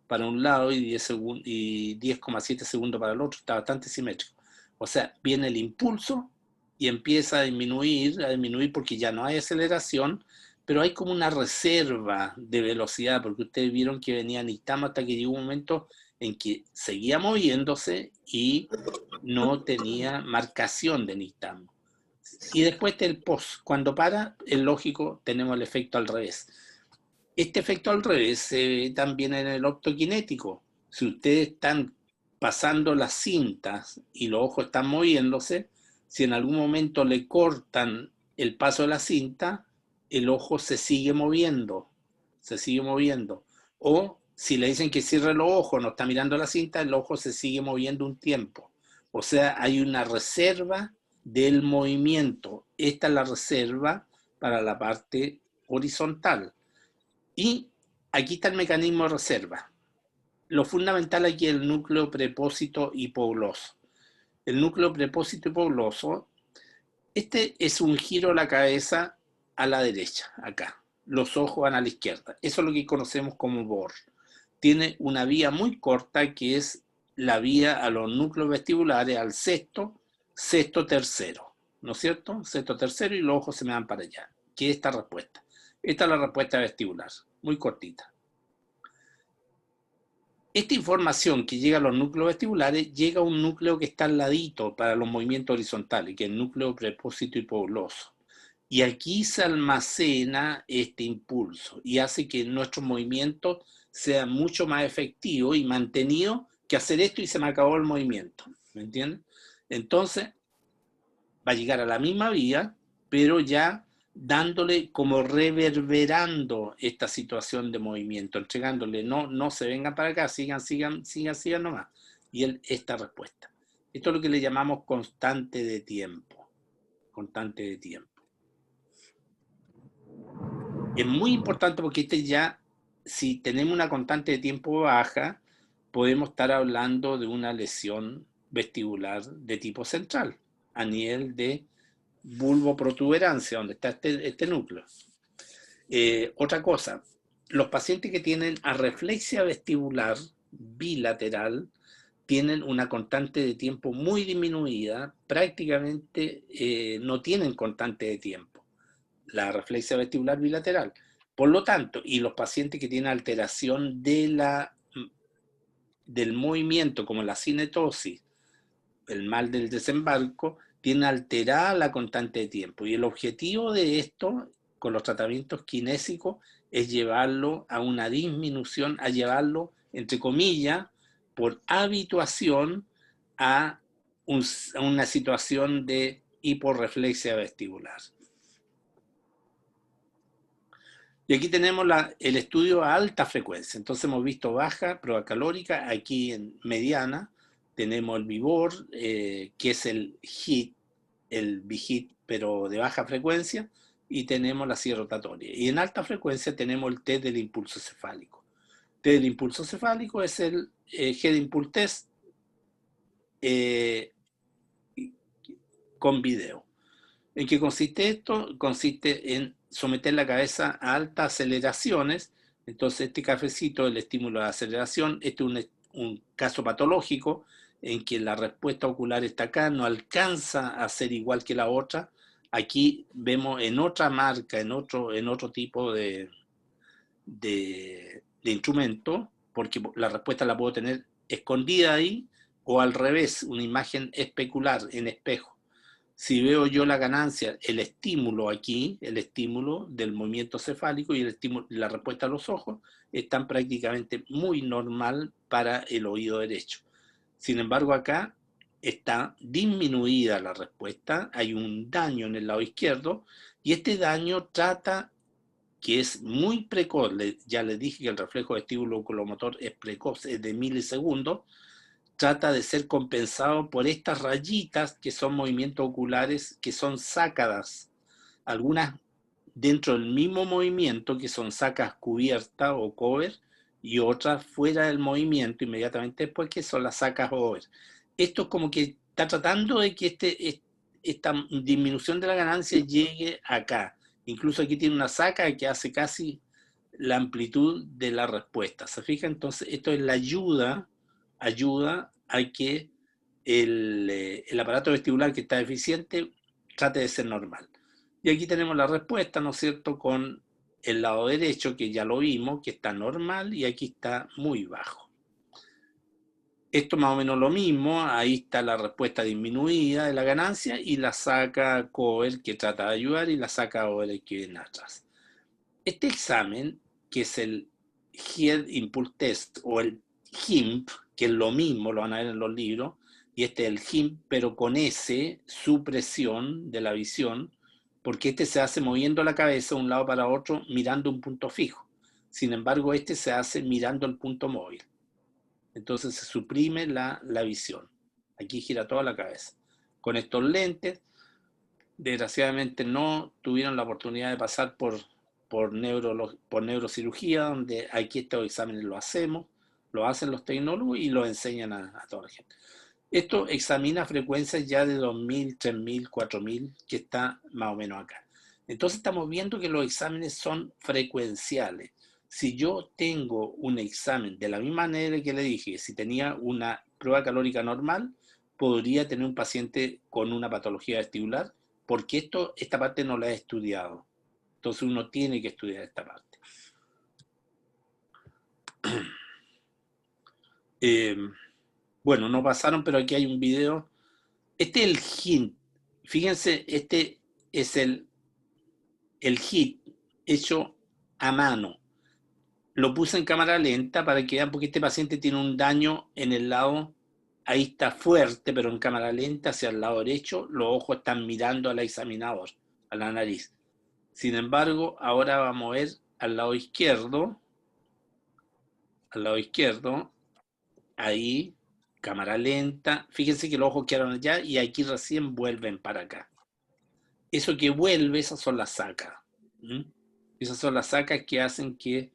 para un lado y 10,7 segundos para el otro. Está bastante simétrico. O sea, viene el impulso y empieza a disminuir porque ya no hay aceleración, pero hay como una reserva de velocidad, porque ustedes vieron que venía nistamo hasta que llegó un momento en que seguía moviéndose y no tenía marcación de nistamo. Y después del post, cuando para, es lógico, tenemos el efecto al revés. Este efecto al revés se ve también en el optoquinético. Si ustedes están pasando las cintas y los ojos están moviéndose, si en algún momento le cortan el paso de la cinta, el ojo se sigue moviendo. O si le dicen que cierre los ojos, no está mirando la cinta, el ojo se sigue moviendo un tiempo. O sea, hay una reserva del movimiento. Esta es la reserva para la parte horizontal. Y aquí está el mecanismo de reserva. Lo fundamental aquí es el núcleo prepósito hipogloso. El núcleo prepósito hipogloso, este es un giro de la cabeza a la derecha, acá. Los ojos van a la izquierda. Eso es lo que conocemos como BOR. Tiene una vía muy corta que es la vía a los núcleos vestibulares, al sexto, tercero. ¿No es cierto? Sexto, tercero, y los ojos se me van para allá. ¿Qué es esta respuesta? Esta es la respuesta vestibular, muy cortita. Esta información que llega a los núcleos vestibulares llega a un núcleo que está al ladito para los movimientos horizontales, que es el núcleo prepósito hipogloso. Y aquí se almacena este impulso y hace que nuestros movimientos sean mucho más efectivos y mantenidos que hacer esto y se me acabó el movimiento. ¿Me entienden? Entonces, va a llegar a la misma vía, pero ya dándole como reverberando esta situación de movimiento, entregándole, no se vengan para acá, sigan nomás. Y esta respuesta. Esto es lo que le llamamos constante de tiempo. Constante de tiempo. Es muy importante porque si tenemos una constante de tiempo baja, podemos estar hablando de una lesión vestibular de tipo central, a nivel de bulboprotuberancia, donde está este núcleo. Otra cosa, los pacientes que tienen arreflexia vestibular bilateral tienen una constante de tiempo muy disminuida, prácticamente no tienen constante de tiempo, la arreflexia vestibular bilateral. Por lo tanto, y los pacientes que tienen alteración del movimiento, como la cinetosis, el mal del desembarco, tiene alterada la constante de tiempo. Y el objetivo de esto, con los tratamientos kinésicos, es llevarlo a una disminución, a llevarlo, entre comillas, por habituación a una situación de hiporreflexia vestibular. Y aquí tenemos el estudio a alta frecuencia. Entonces hemos visto baja, prueba calórica, aquí en mediana tenemos el VIVOR, que es el HIIT, el BIHIT, pero de baja frecuencia, y tenemos la silla rotatoria. Y en alta frecuencia tenemos el test del impulso cefálico. El test del impulso cefálico es el Head Impulse Test con video. ¿En qué consiste esto? Consiste en someter la cabeza a altas aceleraciones. Entonces este cafecito, el estímulo de aceleración, este es un caso patológico en que la respuesta ocular está acá, no alcanza a ser igual que la otra. Aquí vemos en otra marca, en otro tipo de instrumento, porque la respuesta la puedo tener escondida ahí, o al revés, una imagen especular en espejo. Si veo yo la ganancia, el estímulo aquí, el estímulo del movimiento cefálico y el estímulo, la respuesta a los ojos, están prácticamente muy normal para el oído derecho. Sin embargo, acá está disminuida la respuesta, hay un daño en el lado izquierdo, y este daño trata, que es muy precoz, ya les dije que el reflejo vestíbulo oculomotor es precoz, es de milisegundos, trata de ser compensado por estas rayitas que son movimientos oculares que son sácadas, algunas dentro del mismo movimiento que son sacas cubiertas o cover y otras fuera del movimiento inmediatamente después que son las sacas over. Esto es como que está tratando de que esta disminución de la ganancia llegue acá. Incluso aquí tiene una saca que hace casi la amplitud de la respuesta. ¿Se fija? Entonces esto es la ayuda a que el aparato vestibular que está deficiente trate de ser normal. Y aquí tenemos la respuesta, ¿no es cierto?, con el lado derecho, que ya lo vimos, que está normal, y aquí está muy bajo. Esto más o menos lo mismo, ahí está la respuesta disminuida de la ganancia, y la saca cover que trata de ayudar, y la saca over que viene atrás. Este examen, que es el Head Impulse Test, o el HIMP, que es lo mismo, lo van a ver en los libros, y este es el HIMP, pero con S, supresión de la visión, porque este se hace moviendo la cabeza de un lado para otro, mirando un punto fijo. Sin embargo, este se hace mirando el punto móvil. Entonces se suprime la visión. Aquí gira toda la cabeza. Con estos lentes, desgraciadamente no tuvieron la oportunidad de pasar por neurocirugía, donde aquí estos exámenes lo hacen los tecnólogos y lo enseñan a toda la gente. Esto examina frecuencias ya de 2000, 3000, 4000, que está más o menos acá. Entonces estamos viendo que los exámenes son frecuenciales. Si yo tengo un examen de la misma manera que le dije, si tenía una prueba calórica normal, podría tener un paciente con una patología vestibular, porque esta parte no la he estudiado. Entonces uno tiene que estudiar esta parte. Bueno, no pasaron, pero aquí hay un video. Este es el hint. Fíjense, este es el hit hecho a mano. Lo puse en cámara lenta para que vean, porque este paciente tiene un daño en el lado, ahí está fuerte, pero en cámara lenta hacia el lado derecho, los ojos están mirando al examinador, a la nariz. Sin embargo, ahora vamos a ver al lado izquierdo, ahí, cámara lenta, fíjense que los ojos quedaron allá y aquí recién vuelven para acá. Eso que vuelve, esas son las sacas. Esas son las sacas que hacen que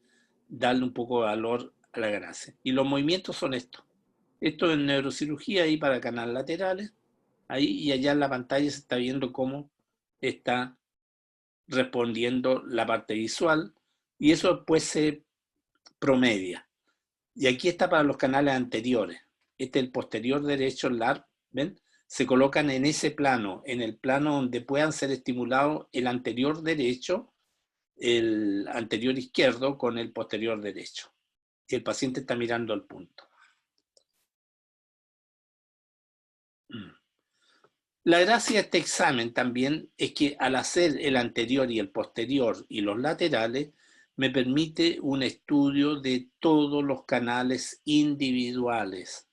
darle un poco de valor a la ganancia. Y los movimientos son estos. Esto es neurocirugía ahí para canales laterales. Ahí y allá en la pantalla se está viendo cómo está respondiendo la parte visual. Y eso después se promedia. Y aquí está para los canales anteriores. Este es el posterior derecho, el LARP, ¿ven? Se colocan en ese plano, en el plano donde puedan ser estimulados el anterior derecho, el anterior izquierdo con el posterior derecho. Y el paciente está mirando al punto. La gracia de este examen también es que al hacer el anterior y el posterior y los laterales, me permite un estudio de todos los canales individuales,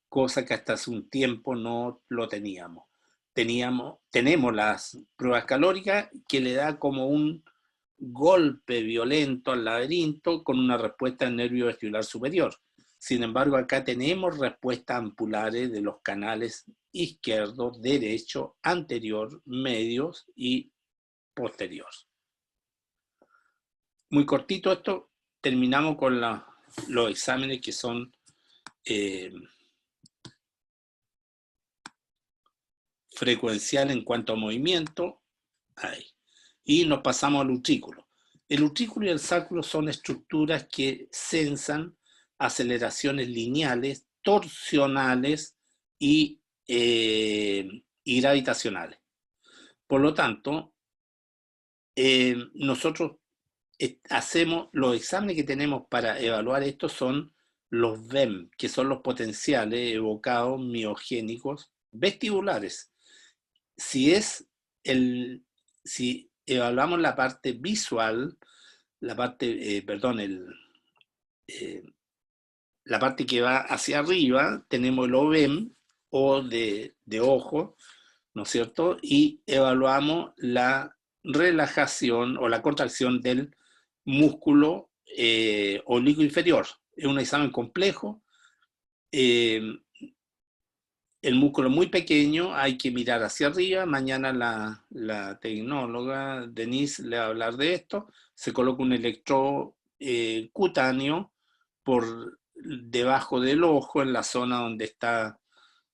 cosa que hasta hace un tiempo no lo teníamos. Tenemos las pruebas calóricas que le da como un golpe violento al laberinto con una respuesta del nervio vestibular superior. Sin embargo, acá tenemos respuestas ampulares de los canales izquierdo, derecho, anterior, medios y posterior. Muy cortito esto, terminamos con los exámenes que son frecuenciales en cuanto a movimiento. Ahí. Y nos pasamos al utrículo. El utrículo y el sacro son estructuras que censan aceleraciones lineales torsionales y gravitacionales. Por lo tanto, nosotros hacemos, los exámenes que tenemos para evaluar esto son los VEM, que son los potenciales evocados miogénicos vestibulares. Si evaluamos la parte visual, la parte, la parte que va hacia arriba, tenemos el OVEM, o de ojo, ¿no es cierto? Y evaluamos la relajación o la contracción del músculo oblicuo inferior. Es un examen complejo. El músculo muy pequeño, hay que mirar hacia arriba. Mañana la tecnóloga Denise le va a hablar de esto. Se coloca un electrodo cutáneo por debajo del ojo, en la zona donde está,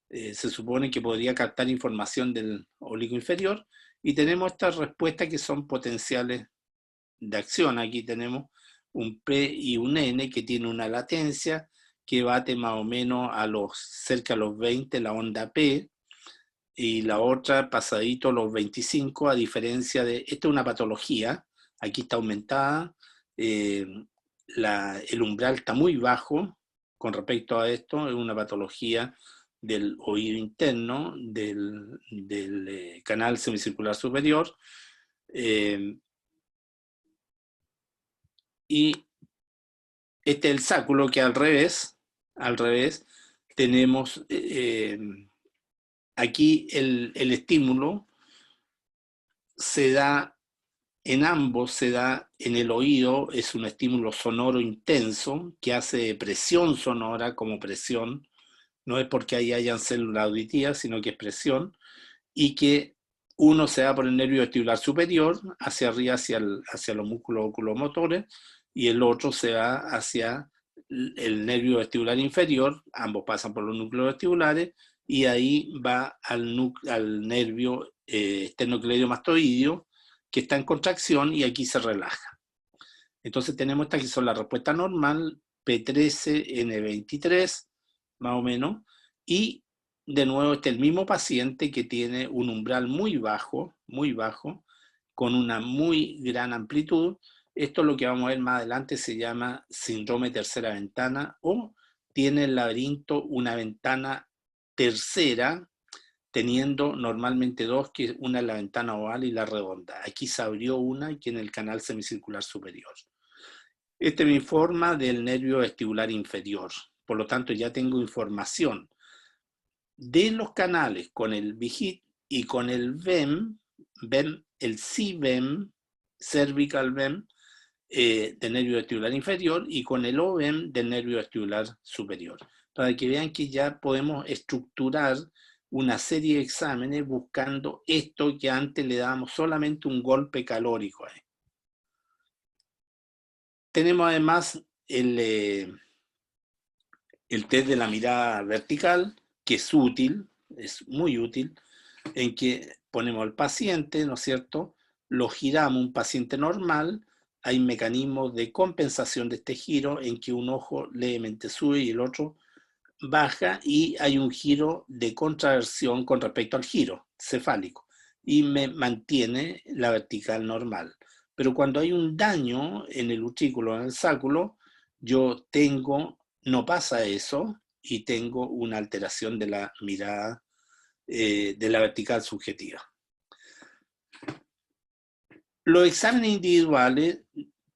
se supone que podría captar información del oblicuo inferior, y tenemos estas respuestas que son potenciales de acción. Aquí tenemos un P y un N que tiene una latencia que bate más o menos cerca de los 20 la onda P, y la otra pasadito los 25, a diferencia de, esta es una patología, aquí está aumentada, el umbral está muy bajo con respecto a esto, es una patología del oído interno, del canal semicircular superior, y este es el sáculo, que al revés tenemos aquí el estímulo se da en ambos, se da en el oído, es un estímulo sonoro intenso que hace presión sonora como presión, no es porque ahí hayan células auditivas, sino que es presión, y que uno se da por el nervio vestibular superior, hacia arriba, hacia los músculos oculomotores, y el otro se va hacia el nervio vestibular inferior, ambos pasan por los núcleos vestibulares, y ahí va al nervio esternocleidomastoideo, que está en contracción, y aquí se relaja. Entonces tenemos estas que son la respuesta normal, P13N23, más o menos, y de nuevo este es el mismo paciente que tiene un umbral muy bajo, con una muy gran amplitud. Esto, lo que vamos a ver más adelante, se llama síndrome tercera ventana, o tiene el laberinto una ventana tercera, teniendo normalmente dos, que una es la ventana oval y la redonda. Aquí se abrió una, aquí en el canal semicircular superior. Este me informa del nervio vestibular inferior. Por lo tanto, ya tengo información de los canales con el VIGIT y con el VEM, el CVEM, cervical VEM, del nervio vestibular inferior, y con el OVEM del nervio vestibular superior. Para que vean que ya podemos estructurar una serie de exámenes buscando esto que antes le dábamos solamente un golpe calórico ahí. Tenemos además el test de la mirada vertical, que es útil, es muy útil, en que ponemos al paciente, ¿no es cierto? Lo giramos, un paciente normal, hay mecanismos de compensación de este giro, en que un ojo levemente sube y el otro baja, y hay un giro de contraversión con respecto al giro cefálico, y me mantiene la vertical normal. Pero cuando hay un daño en el utrículo, en el sáculo, no pasa eso, y tengo una alteración de la mirada, de la vertical subjetiva. Los exámenes individuales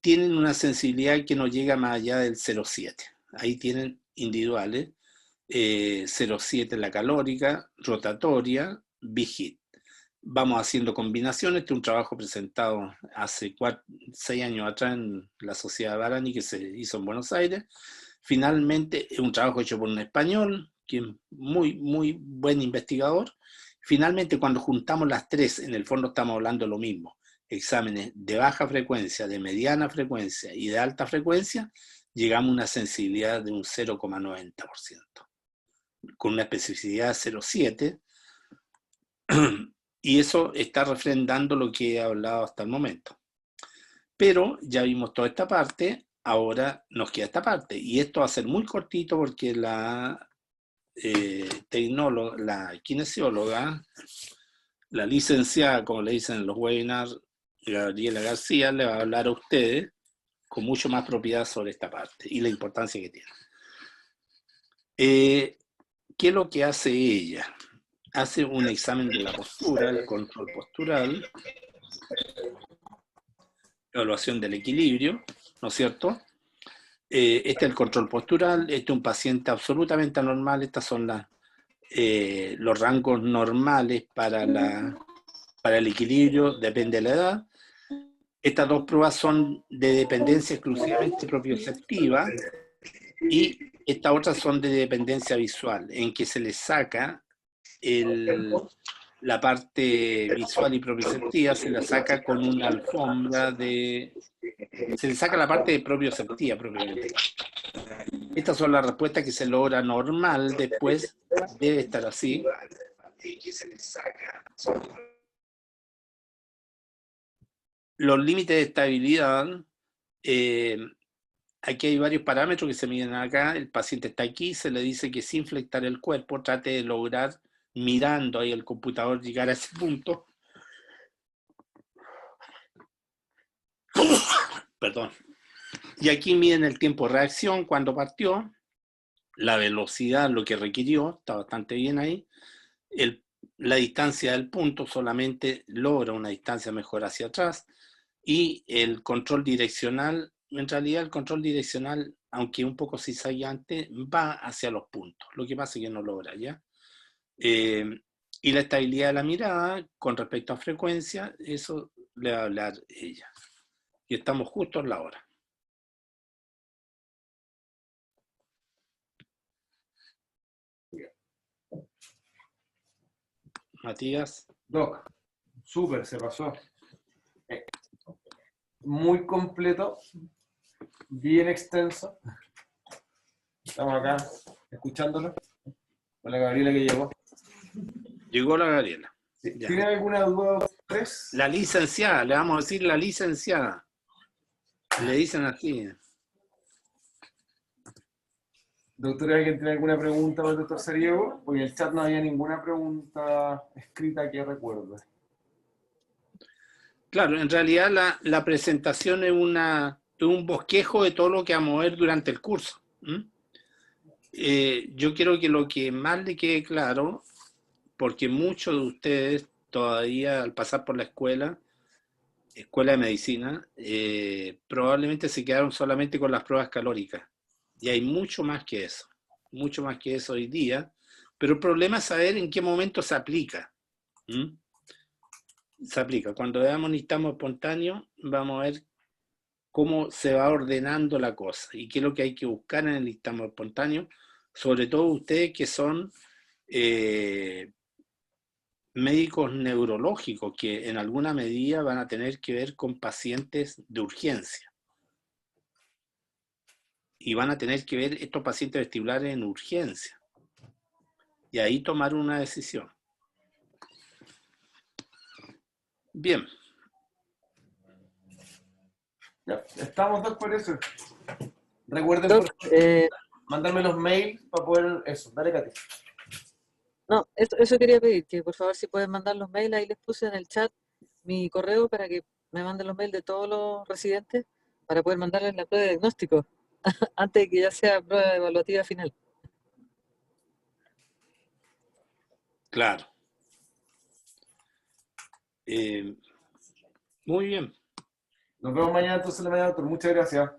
tienen una sensibilidad que no llega más allá del 0,7. Ahí tienen individuales, 0,7 la calórica, rotatoria, VIGIT. Vamos haciendo combinaciones. Este es un trabajo presentado hace 6 años atrás en la Sociedad Barani, que se hizo en Buenos Aires. Finalmente, es un trabajo hecho por un español, que es muy, muy buen investigador. Finalmente, cuando juntamos las tres, en el fondo estamos hablando de lo mismo. Exámenes de baja frecuencia, de mediana frecuencia y de alta frecuencia, llegamos a una sensibilidad de un 0,90%, con una especificidad de 0,7, y eso está refrendando lo que he hablado hasta el momento. Pero ya vimos toda esta parte, ahora nos queda esta parte, y esto va a ser muy cortito porque la tecnóloga, la kinesióloga, la licenciada, como le dicen en los webinars, Gabriela García, le va a hablar a ustedes con mucho más propiedad sobre esta parte y la importancia que tiene. ¿Qué es lo que hace ella? Hace un examen de la postura, el control postural, evaluación del equilibrio, ¿no es cierto? Este es el control postural, este es un paciente absolutamente anormal, estas son los rangos normales para el equilibrio, depende de la edad. Estas dos pruebas son de dependencia exclusivamente propioceptiva y estas otras son de dependencia visual, en que se le saca la parte visual y propioceptiva, se la saca con una alfombra se le saca la parte de propioceptiva propiamente. Estas son las respuestas que se logra normal, después debe estar así. Los límites de estabilidad, aquí hay varios parámetros que se miden acá, el paciente está aquí, se le dice que sin flectar el cuerpo trate de lograr, mirando ahí el computador, llegar a ese punto. Perdón. Y aquí miden el tiempo de reacción cuando partió, la velocidad, lo que requirió, está bastante bien ahí. La distancia del punto solamente logra una distancia mejor hacia atrás. Y el control direccional, en realidad el control direccional, aunque un poco zigzagueante, va hacia los puntos. Lo que pasa es que no logra, ¿ya? Y la estabilidad de la mirada, con respecto a frecuencia, eso le va a hablar ella. Y estamos justo en la hora. Matías. Doc, súper, se pasó. Muy completo, bien extenso. Estamos acá escuchándolo. Con la Gabriela que llegó. Llegó la Gabriela. Sí. ¿Tiene alguna duda ustedes? La licenciada, le vamos a decir la licenciada. Le dicen así. Doctora, ¿alguien tiene alguna pregunta para el doctor Sariego? Porque en el chat no había ninguna pregunta escrita que recuerde. Claro, en realidad la presentación es un bosquejo de todo lo que vamos a ver durante el curso. Yo quiero que lo que más le quede claro, porque muchos de ustedes todavía al pasar por la escuela de medicina, probablemente se quedaron solamente con las pruebas calóricas. Y hay mucho más que eso hoy día, pero el problema es saber en qué momento se aplica. Se aplica. Cuando veamos istmo espontáneo, vamos a ver cómo se va ordenando la cosa y qué es lo que hay que buscar en el istmo espontáneo, sobre todo ustedes que son médicos neurológicos, que en alguna medida van a tener que ver con pacientes de urgencia. Y van a tener que ver estos pacientes vestibulares en urgencia. Y ahí tomar una decisión. Bien. Ya, estamos dos por eso. Recuerden Doc, mandarme los mails para poder eso. Dale, Katy. no, eso quería pedir, que por favor si pueden mandar los mails, ahí les puse en el chat mi correo para que me manden los mails de todos los residentes para poder mandarles la prueba de diagnóstico antes de que ya sea prueba evaluativa final. Claro. Muy bien. Nos vemos mañana entonces en la mañana, doctor. Muchas gracias.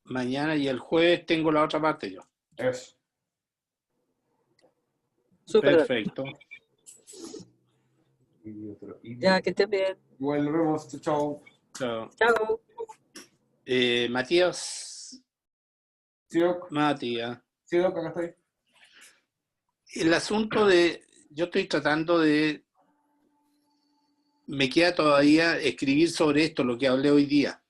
Mañana y el jueves tengo la otra parte yo. Eso. Súper. Perfecto. Ya, que estén bien. Igual nos vemos. Chao. Chao. Chao. Matías. Sí, Doc. Matías. Sí, Doc, acá estoy. El asunto yo estoy tratando me queda todavía escribir sobre esto, lo que hablé hoy día.